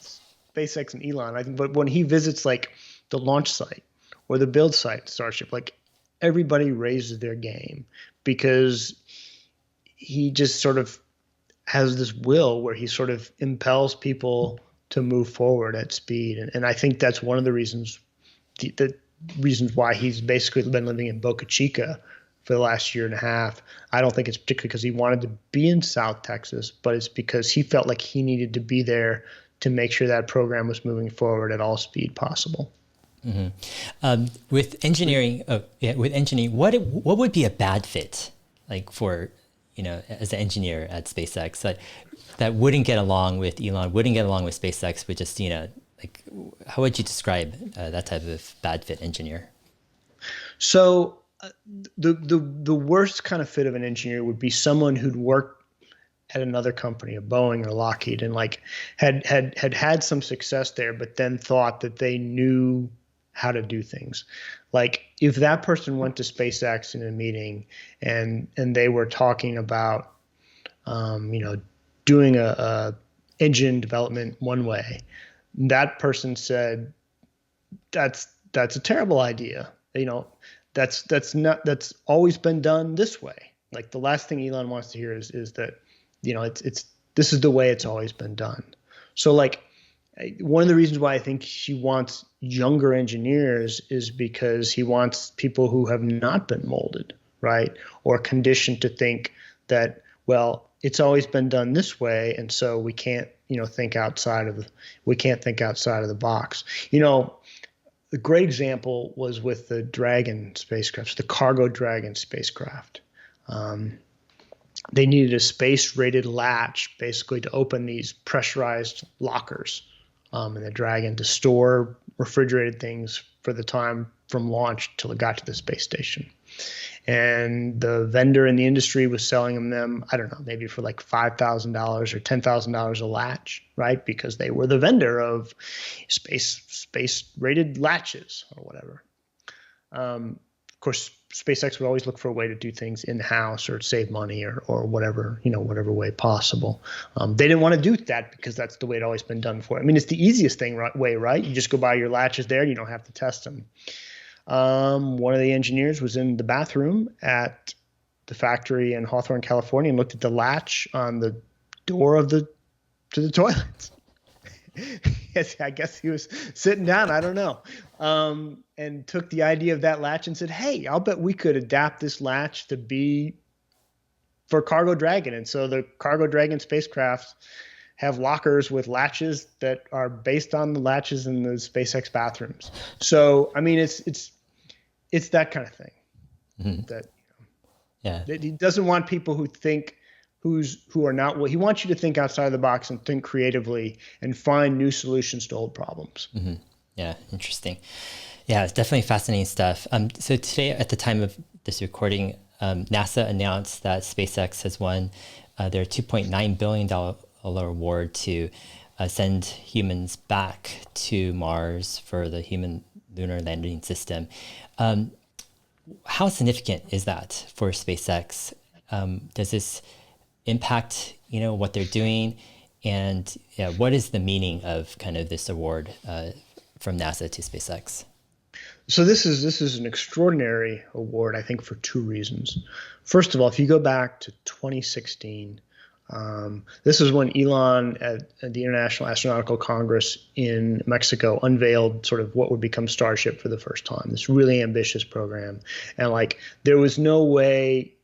SpaceX and Elon, I think, but when he visits like the launch site or the build site, Starship, like everybody raises their game because he just sort of has this will where he sort of impels people to move forward at speed. And I think that's one of the reasons why he's basically been living in Boca Chica for the last year and a half. I don't think it's particularly because he wanted to be in South Texas, but it's because he felt like he needed to be there to make sure that program was moving forward at all speed possible. Mm-hmm. With engineering, what would be a bad fit, like for, as an engineer at SpaceX that wouldn't get along with Elon, wouldn't get along with SpaceX, would just, like, how would you describe that type of bad fit engineer? So the worst kind of fit of an engineer would be someone who'd worked at another company, a Boeing or Lockheed, and like had some success there, but then thought that they knew how to do things. Like if that person went to SpaceX in a meeting and they were talking about, doing a engine development one way, that person said, that's a terrible idea. That's always been done this way. Like the last thing Elon wants to hear is that, this is the way it's always been done. So like one of the reasons why I think he wants younger engineers is because he wants people who have not been molded, right? Or conditioned to think that, well, it's always been done this way. And so we can't, think outside of the box. The great example was with the Dragon spacecraft, the cargo Dragon spacecraft. They needed a space-rated latch, basically, to open these pressurized lockers in the Dragon to store refrigerated things for the time from launch till it got to the space station. And the vendor in the industry was selling them, I don't know, maybe for like $5,000 or $10,000 a latch, right? Because they were the vendor of space-rated latches or whatever. Of course, SpaceX would always look for a way to do things in-house or save money or whatever, whatever way possible. They didn't want to do that because that's the way it always been done before. I mean, it's the easiest way, right? You just go buy your latches there and you don't have to test them. One of the engineers was in the bathroom at the factory in Hawthorne, California, and looked at the latch on the door to the toilets. Yes, I guess he was sitting down. I don't know. And took the idea of that latch and said, hey, I'll bet we could adapt this latch to be for Cargo Dragon. And so the Cargo Dragon spacecrafts have lockers with latches that are based on the latches in the SpaceX bathrooms. So, I mean, it's that kind of thing. Mm-hmm. That he doesn't want people who think who are not what he wants you to think outside of the box and think creatively and find new solutions to old problems. Mm-hmm. Yeah, interesting. Yeah, it's definitely fascinating stuff. So today, at the time of this recording, NASA announced that SpaceX has won their $2.9 billion award to send humans back to Mars for the human lunar landing system. How significant is that for SpaceX? Does this impact, what they're doing? And what is the meaning of kind of this award from NASA to SpaceX? So this is an extraordinary award, I think, for two reasons. First of all, if you go back to 2016, this is when Elon at the International Astronautical Congress in Mexico unveiled sort of what would become Starship for the first time, this really ambitious program. And like, there was no way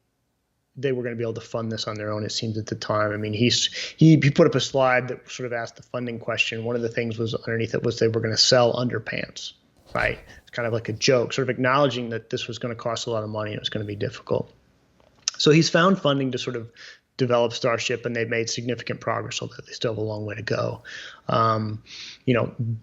they were going to be able to fund this on their own, it seems, at the time. I mean, he put up a slide that sort of asked the funding question. One of the things was underneath it was they were going to sell underpants, right? It's kind of like a joke, sort of acknowledging that this was going to cost a lot of money and it was going to be difficult. So he's found funding to sort of develop Starship, and they've made significant progress, although they still have a long way to go.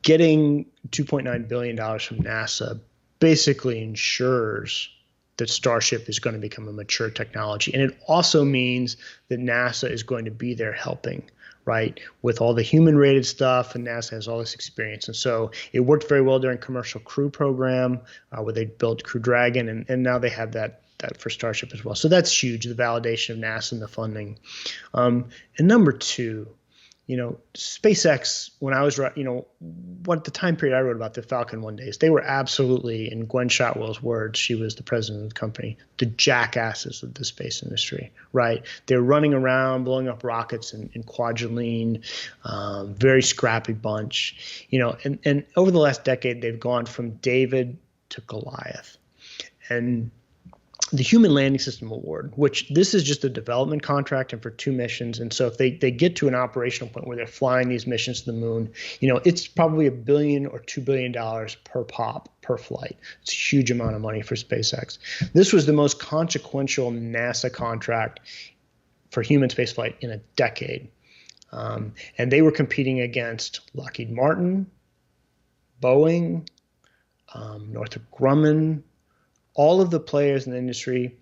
Getting $2.9 billion from NASA basically ensures that Starship is going to become a mature technology. And it also means that NASA is going to be there helping, right, with all the human-rated stuff, and NASA has all this experience. And so it worked very well during Commercial Crew Program, where they built Crew Dragon, and now they have that for Starship as well. So that's huge, the validation of NASA and the funding. And number two, SpaceX, when I was, what the time period I wrote about the Falcon 1 days, they were absolutely, in Gwen Shotwell's words, she was the president of the company, the jackasses of the space industry, right? They're running around, blowing up rockets in Kwajalein, very scrappy bunch, and over the last decade, they've gone from David to Goliath. And the Human Landing System Award, which this is just a development contract and for 2 missions. And so if they get to an operational point where they're flying these missions to the moon, it's probably $1 billion or $2 billion per pop, per flight. It's a huge amount of money for SpaceX. This was the most consequential NASA contract for human spaceflight in a decade. And they were competing against Lockheed Martin, Boeing, Northrop Grumman, all of the players in the industry.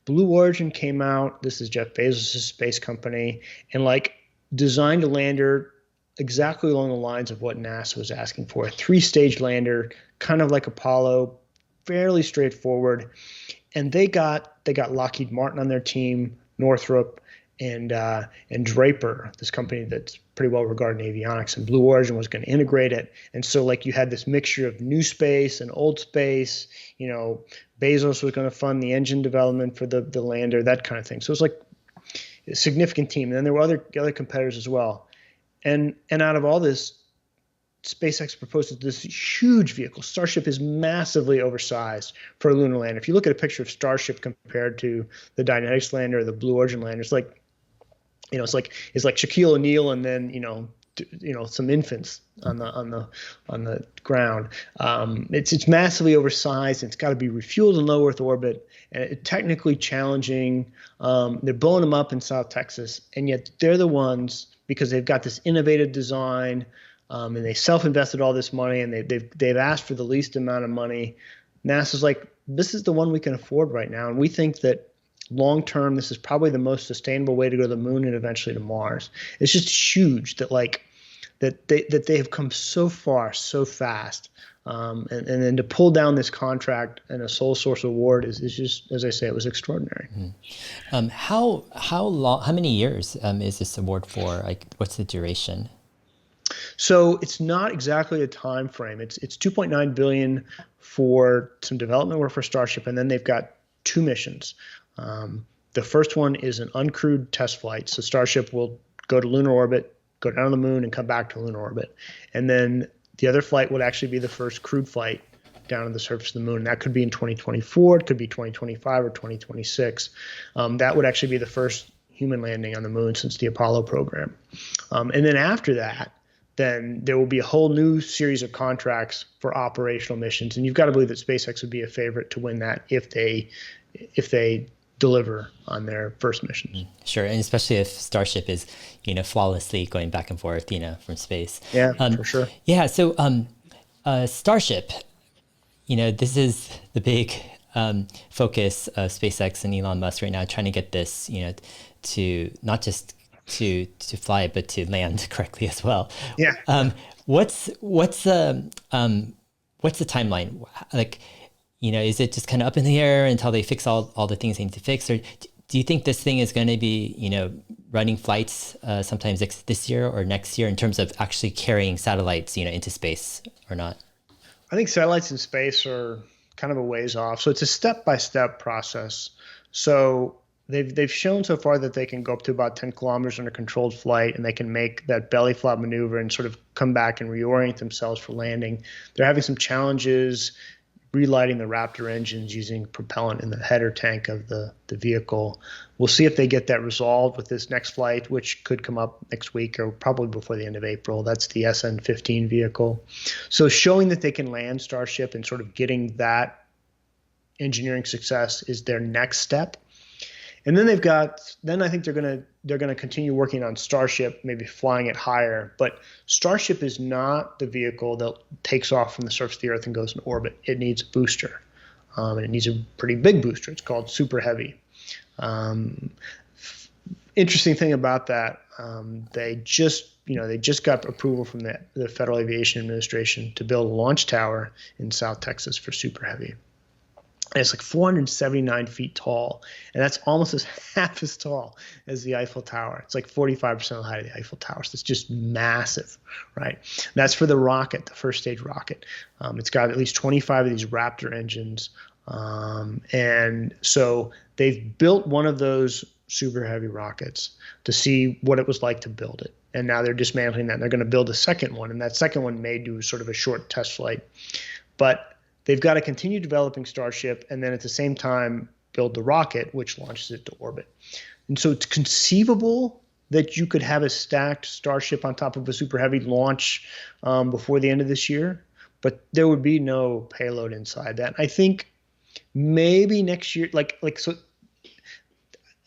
Blue Origin came out. This is Jeff Bezos' space company, and designed a lander exactly along the lines of what NASA was asking for. A 3-stage lander, kind of like Apollo, fairly straightforward. And they got Lockheed Martin on their team, Northrop, and Draper, this company that's pretty well regarded in avionics, and Blue Origin was going to integrate it. And so you had this mixture of new space and old space. Bezos was going to fund the engine development for the lander, that kind of thing. So it was a significant team. And then there were other competitors as well. And out of all this, SpaceX proposes this huge vehicle. Starship is massively oversized for a lunar lander. If you look at a picture of Starship compared to the Dynetics lander or the Blue Origin lander, it's like Shaquille O'Neal and then some infants on the ground. It's massively oversized. And it's got to be refueled in low Earth orbit, and it's technically challenging. They're blowing them up in South Texas, and yet they're the ones, because they've got this innovative design, and they self-invested all this money, and they've asked for the least amount of money. NASA's like, this is the one we can afford right now, and we think that long term, this is probably the most sustainable way to go to the moon and eventually to Mars. It's just huge that they have come so far so fast, and then to pull down this contract and a sole source award is just, as I say, it was extraordinary. Mm-hmm. How many years is this award for? What's the duration? So it's not exactly a time frame. It's $2.9 billion for some development work for Starship, and then they've got 2 missions. The first one is an uncrewed test flight. So Starship will go to lunar orbit, go down to the moon, and come back to lunar orbit. And then the other flight would actually be the first crewed flight down to the surface of the moon. That could be in 2024, it could be 2025 or 2026. That would actually be the first human landing on the moon since the Apollo program. And then after that, then there will be a whole new series of contracts for operational missions. And you've got to believe that SpaceX would be a favorite to win that if they deliver on their first mission. Sure, and especially if Starship is, flawlessly going back and forth, from space. Yeah, for sure. Yeah, so Starship, this is the big focus of SpaceX and Elon Musk right now, trying to get this, to not just to fly, but to land correctly as well. Yeah. What's the timeline? Is it just kind of up in the air until they fix all the things they need to fix? Or do you think this thing is going to be, running flights sometimes this year or next year in terms of actually carrying satellites, into space or not? I think satellites in space are kind of a ways off. So it's a step-by-step process. So they've shown so far that they can go up to about 10 kilometers on a controlled flight, and they can make that belly flop maneuver and sort of come back and reorient themselves for landing. They're having some challenges relighting the Raptor engines using propellant in the header tank of the vehicle. We'll see if they get that resolved with this next flight, which could come up next week or probably before the end of April. That's the SN-15 vehicle. So showing that they can land Starship and sort of getting that engineering success is their next step. And then I think they're gonna continue working on Starship, maybe flying it higher. But Starship is not the vehicle that takes off from the surface of the Earth and goes in orbit. It needs a booster, and it needs a pretty big booster. It's called Super Heavy. Interesting thing about that, they just got approval from the Federal Aviation Administration to build a launch tower in South Texas for Super Heavy. And it's like 479 feet tall, and that's almost half as tall as the Eiffel Tower. It's like 45% of the height of the Eiffel Tower. So it's just massive, right? And that's for the rocket, the first stage rocket. It's got at least 25 of these Raptor engines. And so they've built one of those super heavy rockets to see what it was like to build it. And now they're dismantling that, and they're going to build a second one. And that second one may do sort of a short test flight. But they've got to continue developing Starship and then at the same time build the rocket, which launches it to orbit. And so it's conceivable that you could have a stacked Starship on top of a super heavy launch before the end of this year, but there would be no payload inside that. I think maybe next year, so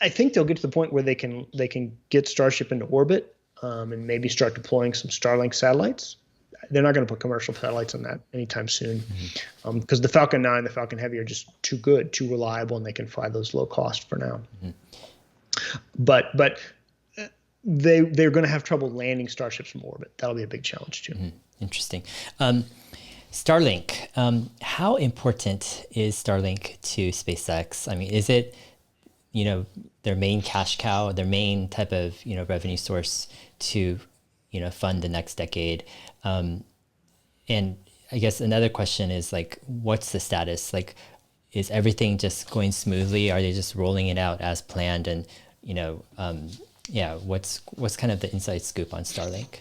I think they'll get to the point where they can get Starship into orbit and maybe start deploying some Starlink satellites. They're not going to put commercial satellites on that anytime soon because the Falcon 9, the Falcon Heavy are just too good, too reliable, and they can fly those low cost for now. But they're going to have trouble landing Starships from orbit. That'll be a big challenge too. Interesting. Starlink. How important is Starlink to SpaceX? I mean, is it their main cash cow, their main type of revenue source to fund the next decade? And I guess another question is like, what's the status? Like, is everything just going smoothly? Are they just rolling it out as planned? And what's kind of the inside scoop on Starlink?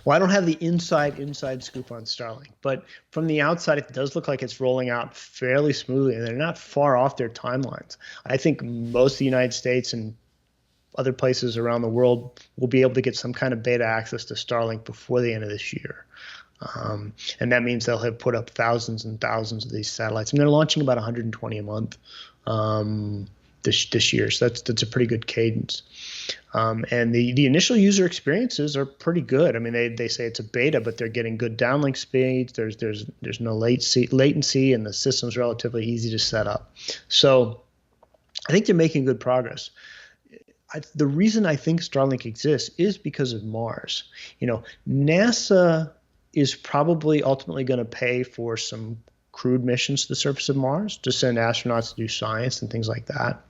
Well, I don't have the inside scoop on Starlink, but from the outside, it does look like it's rolling out fairly smoothly, and they're not far off their timelines. I think most of the United States and other places around the world will be able to get some kind of beta access to Starlink before the end of this year. And that means they'll have put up thousands and thousands of these satellites. And they're launching about 120 a month this year. So that's a pretty good cadence. And the initial user experiences are pretty good. I mean, they say it's a beta, but they're getting good downlink speeds. There's no latency, and the system's relatively easy to set up. So I think they're making good progress. The reason I think Starlink exists is because of Mars. NASA is probably ultimately going to pay for some crewed missions to the surface of Mars to send astronauts to do science and things like that.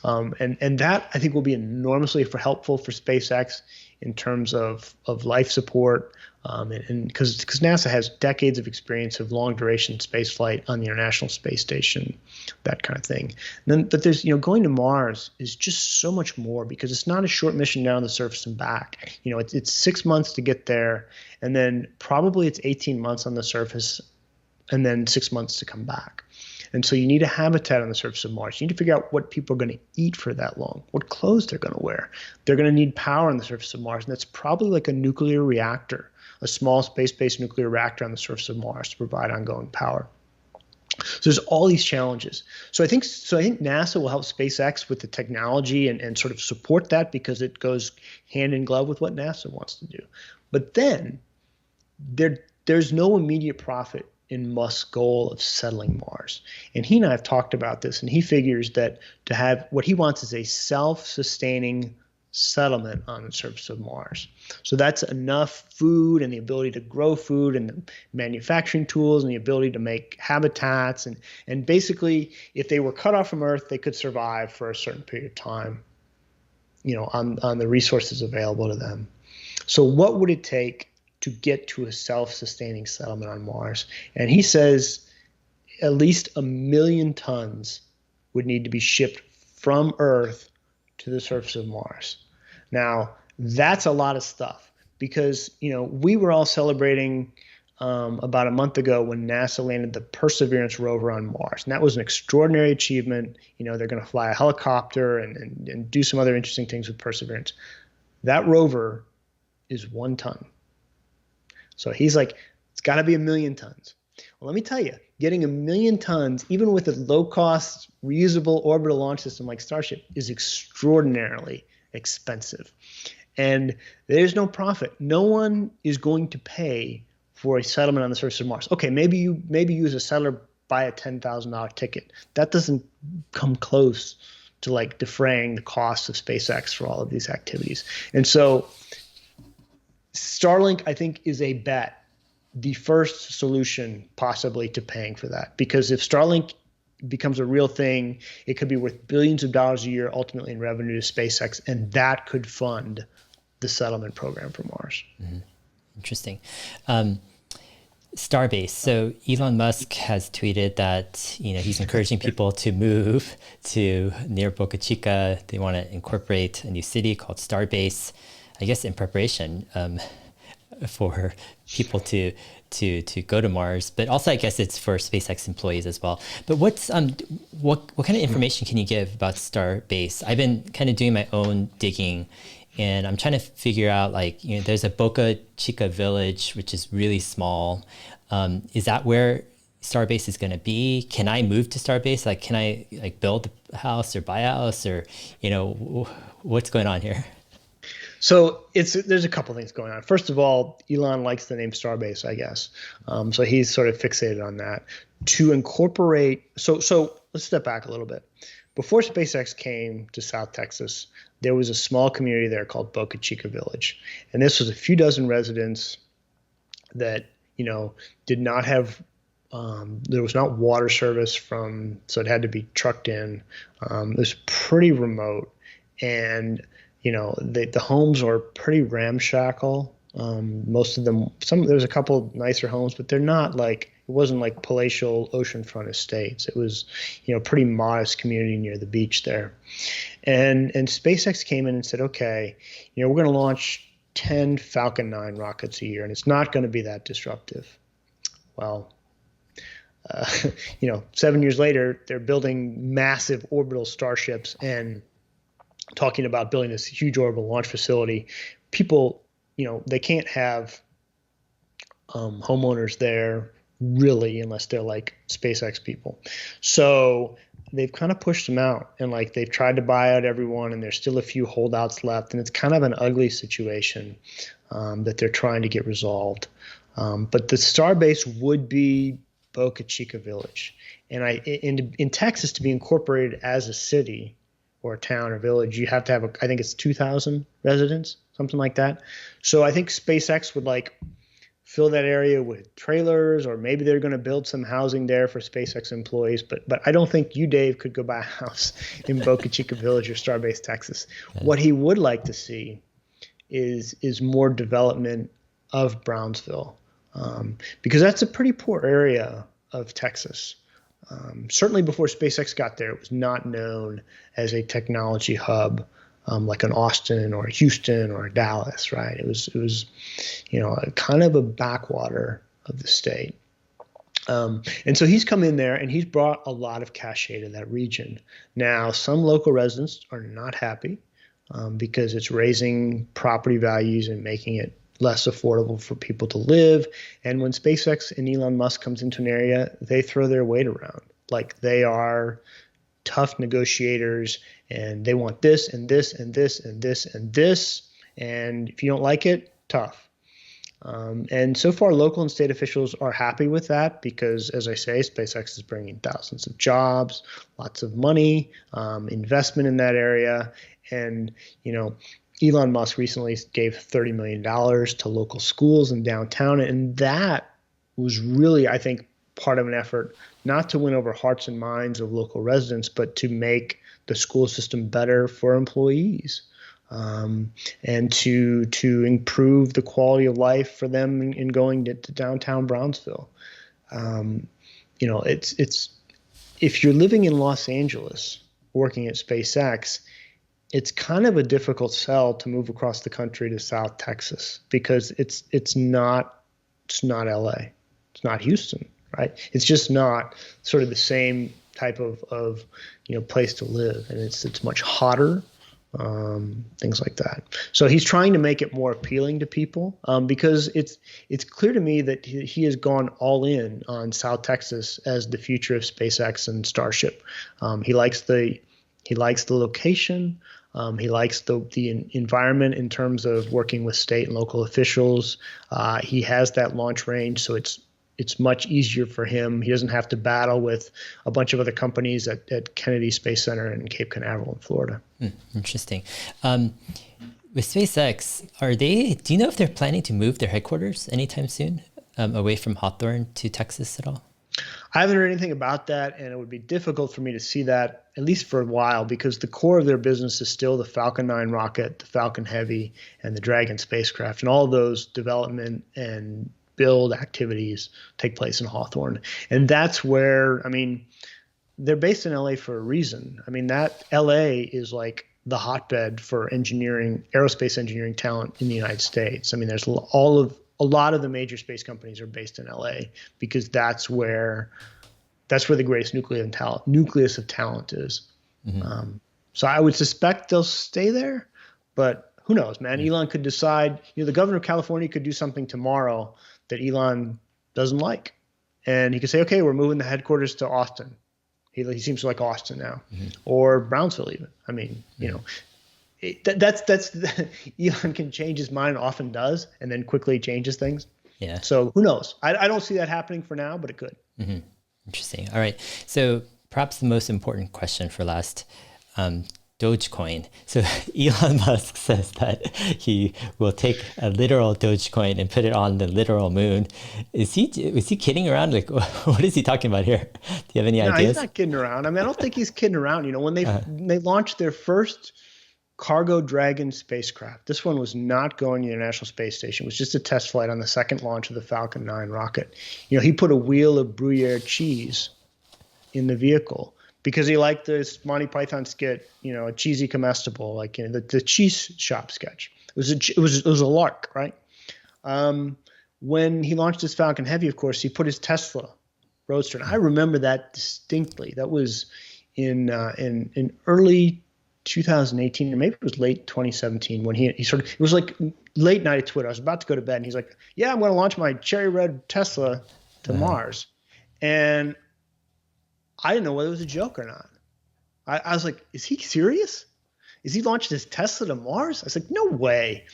And that I think will be enormously helpful for SpaceX in terms of life support, and because NASA has decades of experience of long duration space flight on the International Space Station, that kind of thing. But there's going to Mars is just so much more because it's not a short mission down the surface and back. It's 6 months to get there, and then probably it's 18 months on the surface, and then 6 months to come back. And so you need a habitat on the surface of Mars. You need to figure out what people are going to eat for that long, what clothes they're going to wear. They're going to need power on the surface of Mars, and that's probably like a nuclear reactor, a small space-based nuclear reactor on the surface of Mars to provide ongoing power. So there's all these challenges. So I think NASA will help SpaceX with the technology and sort of support that because it goes hand in glove with what NASA wants to do. But then there's no immediate profit in Musk's goal of settling Mars. And he and I have talked about this, and he figures that to have what he wants is a self-sustaining settlement on the surface of Mars. So that's enough food and the ability to grow food and the manufacturing tools and the ability to make habitats. And basically, if they were cut off from Earth, they could survive for a certain period of time, on the resources available to them. So what would it take to get to a self-sustaining settlement on Mars? And he says at least 1 million tons would need to be shipped from Earth to the surface of Mars. Now, that's a lot of stuff because, we were all celebrating about a month ago when NASA landed the Perseverance rover on Mars. And that was an extraordinary achievement. They're going to fly a helicopter and do some other interesting things with Perseverance. That rover is 1 ton. So he's like, it's got to be 1 million tons. Well, let me tell you, getting 1 million tons, even with a low-cost, reusable orbital launch system like Starship, is extraordinarily expensive. And there's no profit. No one is going to pay for a settlement on the surface of Mars. Okay, maybe you as a settler buy a $10,000 ticket. That doesn't come close to like defraying the cost of SpaceX for all of these activities. And so Starlink, I think, is a bet, the first solution possibly to paying for that. Because if Starlink becomes a real thing, it could be worth billions of dollars a year ultimately in revenue to SpaceX, and that could fund the settlement program for Mars. Mm-hmm. Interesting. Starbase. So Elon Musk has tweeted that he's encouraging people to move to near Boca Chica. They want to incorporate a new city called Starbase, I guess in preparation for people to go to Mars. But also, I guess it's for SpaceX employees as well. But what kind of information can you give about Starbase? I've been kind of doing my own digging. And I'm trying to figure out, there's a Boca Chica village, which is really small. Is that where Starbase is going to be? Can I move to Starbase? Can I build a house or buy a house, or what's going on here? So there's a couple things going on. First of all, Elon likes the name Starbase, I guess. So he's sort of fixated on that. To incorporate, so let's step back a little bit. Before SpaceX came to South Texas, there was a small community there called Boca Chica Village. And this was a few dozen residents that, did not have, there was not water service so it had to be trucked in. It was pretty remote. And, the homes are pretty ramshackle. Most of them, there's a couple nicer homes, but they're not it wasn't like palatial oceanfront estates. It was, pretty modest community near the beach there. And SpaceX came in and said, okay, we're going to launch 10 Falcon 9 rockets a year, and it's not going to be that disruptive. Well, 7 years later, they're building massive orbital starships and talking about building this huge orbital launch facility. People, they can't have homeowners there really unless they're like SpaceX people. So they've kind of pushed them out, and they've tried to buy out everyone, and there's still a few holdouts left, and it's kind of an ugly situation that they're trying to get resolved. But the Starbase would be Boca Chica Village, and in Texas, to be incorporated as a city or a town or village, you have to have I think it's 2,000 residents, something like that. So I think SpaceX would fill that area with trailers, or maybe they're going to build some housing there for SpaceX employees. But I don't think you, Dave, could go buy a house in Boca Chica Village or Starbase, Texas. Yeah. What he would like to see is more development of Brownsville, because that's a pretty poor area of Texas. Certainly before SpaceX got there, it was not known as a technology hub. Like an Austin or a Houston or a Dallas, right? It was, kind of a backwater of the state. And so he's come in there and he's brought a lot of cachet to that region. Now, some local residents are not happy because it's raising property values and making it less affordable for people to live. And when SpaceX and Elon Musk comes into an area, they throw their weight around. They are tough negotiators, and they want this and this and this and this and this. And if you don't like it, tough. And so far, local and state officials are happy with that because, as I say, SpaceX is bringing thousands of jobs, lots of money, investment in that area. And, Elon Musk recently gave $30 million to local schools in downtown. And that was really, I think, part of an effort not to win over hearts and minds of local residents, but to make the school system better for employees, and to improve the quality of life for them in going to downtown Brownsville. It's if you're living in Los Angeles working at SpaceX, it's kind of a difficult sell to move across the country to South Texas because it's not LA, it's not Houston. Right. It's just not sort of the same type of place to live. And it's much hotter, things like that. So he's trying to make it more appealing to people because it's clear to me that he has gone all in on South Texas as the future of SpaceX and Starship. He likes the location. He likes the environment in terms of working with state and local officials. He has that launch range, so it's much easier for him. He doesn't have to battle with a bunch of other companies at Kennedy Space Center in Cape Canaveral in Florida. Interesting. With SpaceX, do you know if they're planning to move their headquarters anytime soon away from Hawthorne to Texas at all? I haven't heard anything about that, and it would be difficult for me to see that, at least for a while, because the core of their business is still the Falcon 9 rocket, the Falcon Heavy, and the Dragon spacecraft. And all of those development and build activities take place in Hawthorne. And that's where, I mean, they're based in LA for a reason. I mean, that LA is like the hotbed for engineering, aerospace engineering talent in the United States. I mean, there's a lot of the major space companies are based in LA because that's where the greatest nucleus of talent is. Mm-hmm. So I would suspect they'll stay there, but who knows, man? Mm-hmm. Elon could decide, the governor of California could do something tomorrow that Elon doesn't like. And he could say, okay, we're moving the headquarters to Austin. He seems to like Austin now, mm-hmm. or Brownsville even. I mean, that's Elon can change his mind, often does, and then quickly changes things. Yeah. So who knows? I don't see that happening for now, but it could. Mm-hmm. Interesting. All right. So perhaps the most important question for last, Dogecoin. So Elon Musk says that he will take a literal Dogecoin and put it on the literal moon. Was he kidding around? Like, what is he talking about here? Do you have any ideas? No, he's not kidding around. I mean, I don't think he's kidding around. When they launched their first Cargo Dragon spacecraft, this one was not going to the International Space Station. It was just a test flight on the second launch of the Falcon 9 rocket. He put a wheel of Gruyere cheese in the vehicle because he liked this Monty Python skit, a cheesy comestible, like the cheese shop sketch. It was a lark, right? When he launched his Falcon Heavy, of course, he put his Tesla Roadster. And I remember that distinctly. That was in early 2018, or maybe it was late 2017, when he it was like late night at Twitter. I was about to go to bed, and he's like, "Yeah, I'm going to launch my cherry red Tesla to Mars," and I didn't know whether it was a joke or not. I was like, "Is he serious? Is he launching his Tesla to Mars?" I was like, "No way!"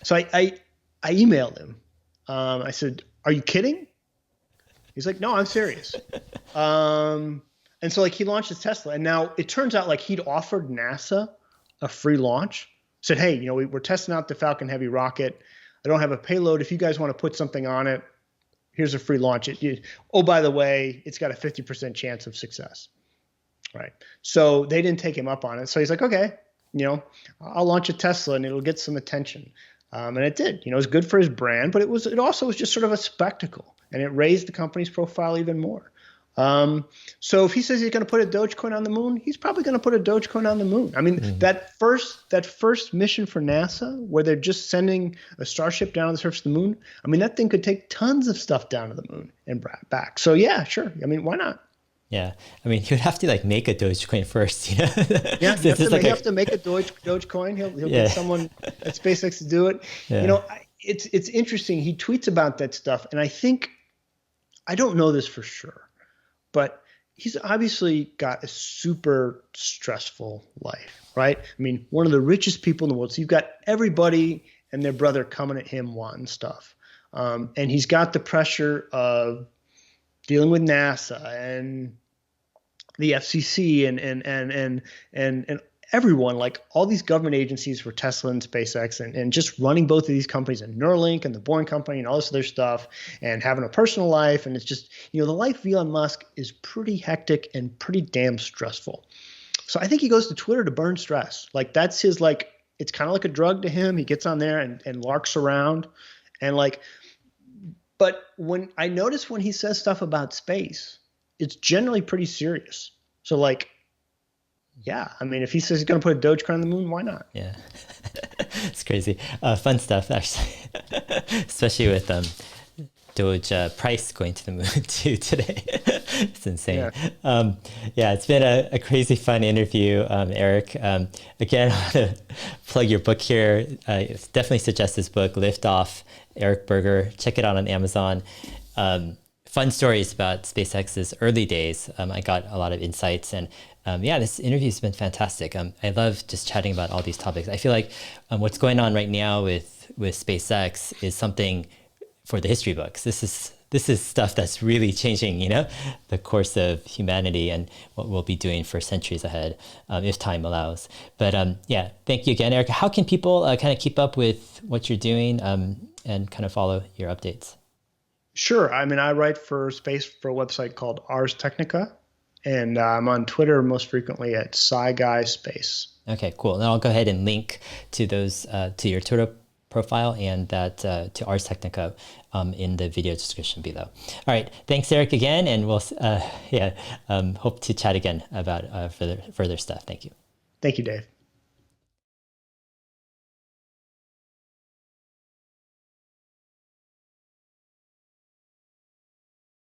So I emailed him. I said, "Are you kidding?" He's like, "No, I'm serious." And so he launched his Tesla, and now it turns out he'd offered NASA a free launch. Said, "Hey, we're testing out the Falcon Heavy rocket. I don't have a payload. If you guys want to put something on it, here's a free launch. Oh, by the way, it's got a 50% chance of success." Right. So they didn't take him up on it. So he's like, "Okay, I'll launch a Tesla and it'll get some attention." And it did. It was good for his brand, but it also was just sort of a spectacle, and it raised the company's profile even more. So if he says he's going to put a Dogecoin on the moon, he's probably going to put a Dogecoin on the moon. I mean, that first mission for NASA, where they're just sending a Starship down to the surface of the moon, I mean, that thing could take tons of stuff down to the moon and back. So yeah, sure. I mean, why not? Yeah. I mean, he would have to make a Dogecoin first, Yeah, you have to make a Dogecoin. He'll get someone at SpaceX to do it. Yeah. It's interesting. He tweets about that stuff, and I don't know this for sure, but he's obviously got a super stressful life, right? I mean, one of the richest people in the world. So you've got everybody and their brother coming at him wanting stuff. And he's got the pressure of dealing with NASA and the FCC and everyone, all these government agencies for Tesla and SpaceX, and just running both of these companies, and Neuralink and the Boring Company and all this other stuff, and having a personal life. And it's just, the life of Elon Musk is pretty hectic and pretty damn stressful. So I think he goes to Twitter to burn stress. That's his, it's kind of like a drug to him. He gets on there and larks around. And but when I notice when he says stuff about space, it's generally pretty serious. So yeah, I mean, if he says he's going to put a Dogecoin on the moon, why not? Yeah, it's crazy. Fun stuff, actually, especially with Doge price going to the moon too today. It's insane. Yeah, it's been a crazy fun interview, Eric. Again, I want to plug your book here. Definitely suggest this book, Liftoff, Eric Berger. Check it out on Amazon. Fun stories about SpaceX's early days. I got a lot of insights, and this interview has been fantastic. I love just chatting about all these topics. I feel like what's going on right now with SpaceX is something for the history books. This is stuff that's really changing, the course of humanity and what we'll be doing for centuries ahead, if time allows. But thank you again, Eric. How can people kind of keep up with what you're doing and kind of follow your updates? Sure. I mean, I write for space for a website called Ars Technica, and I'm on Twitter most frequently at SciGuySpace. Okay, cool. And I'll go ahead and link to those to your Twitter profile and that to Ars Technica in the video description below. All right, thanks, Eric, again, and we'll hope to chat again about further stuff. Thank you. Thank you, Dave.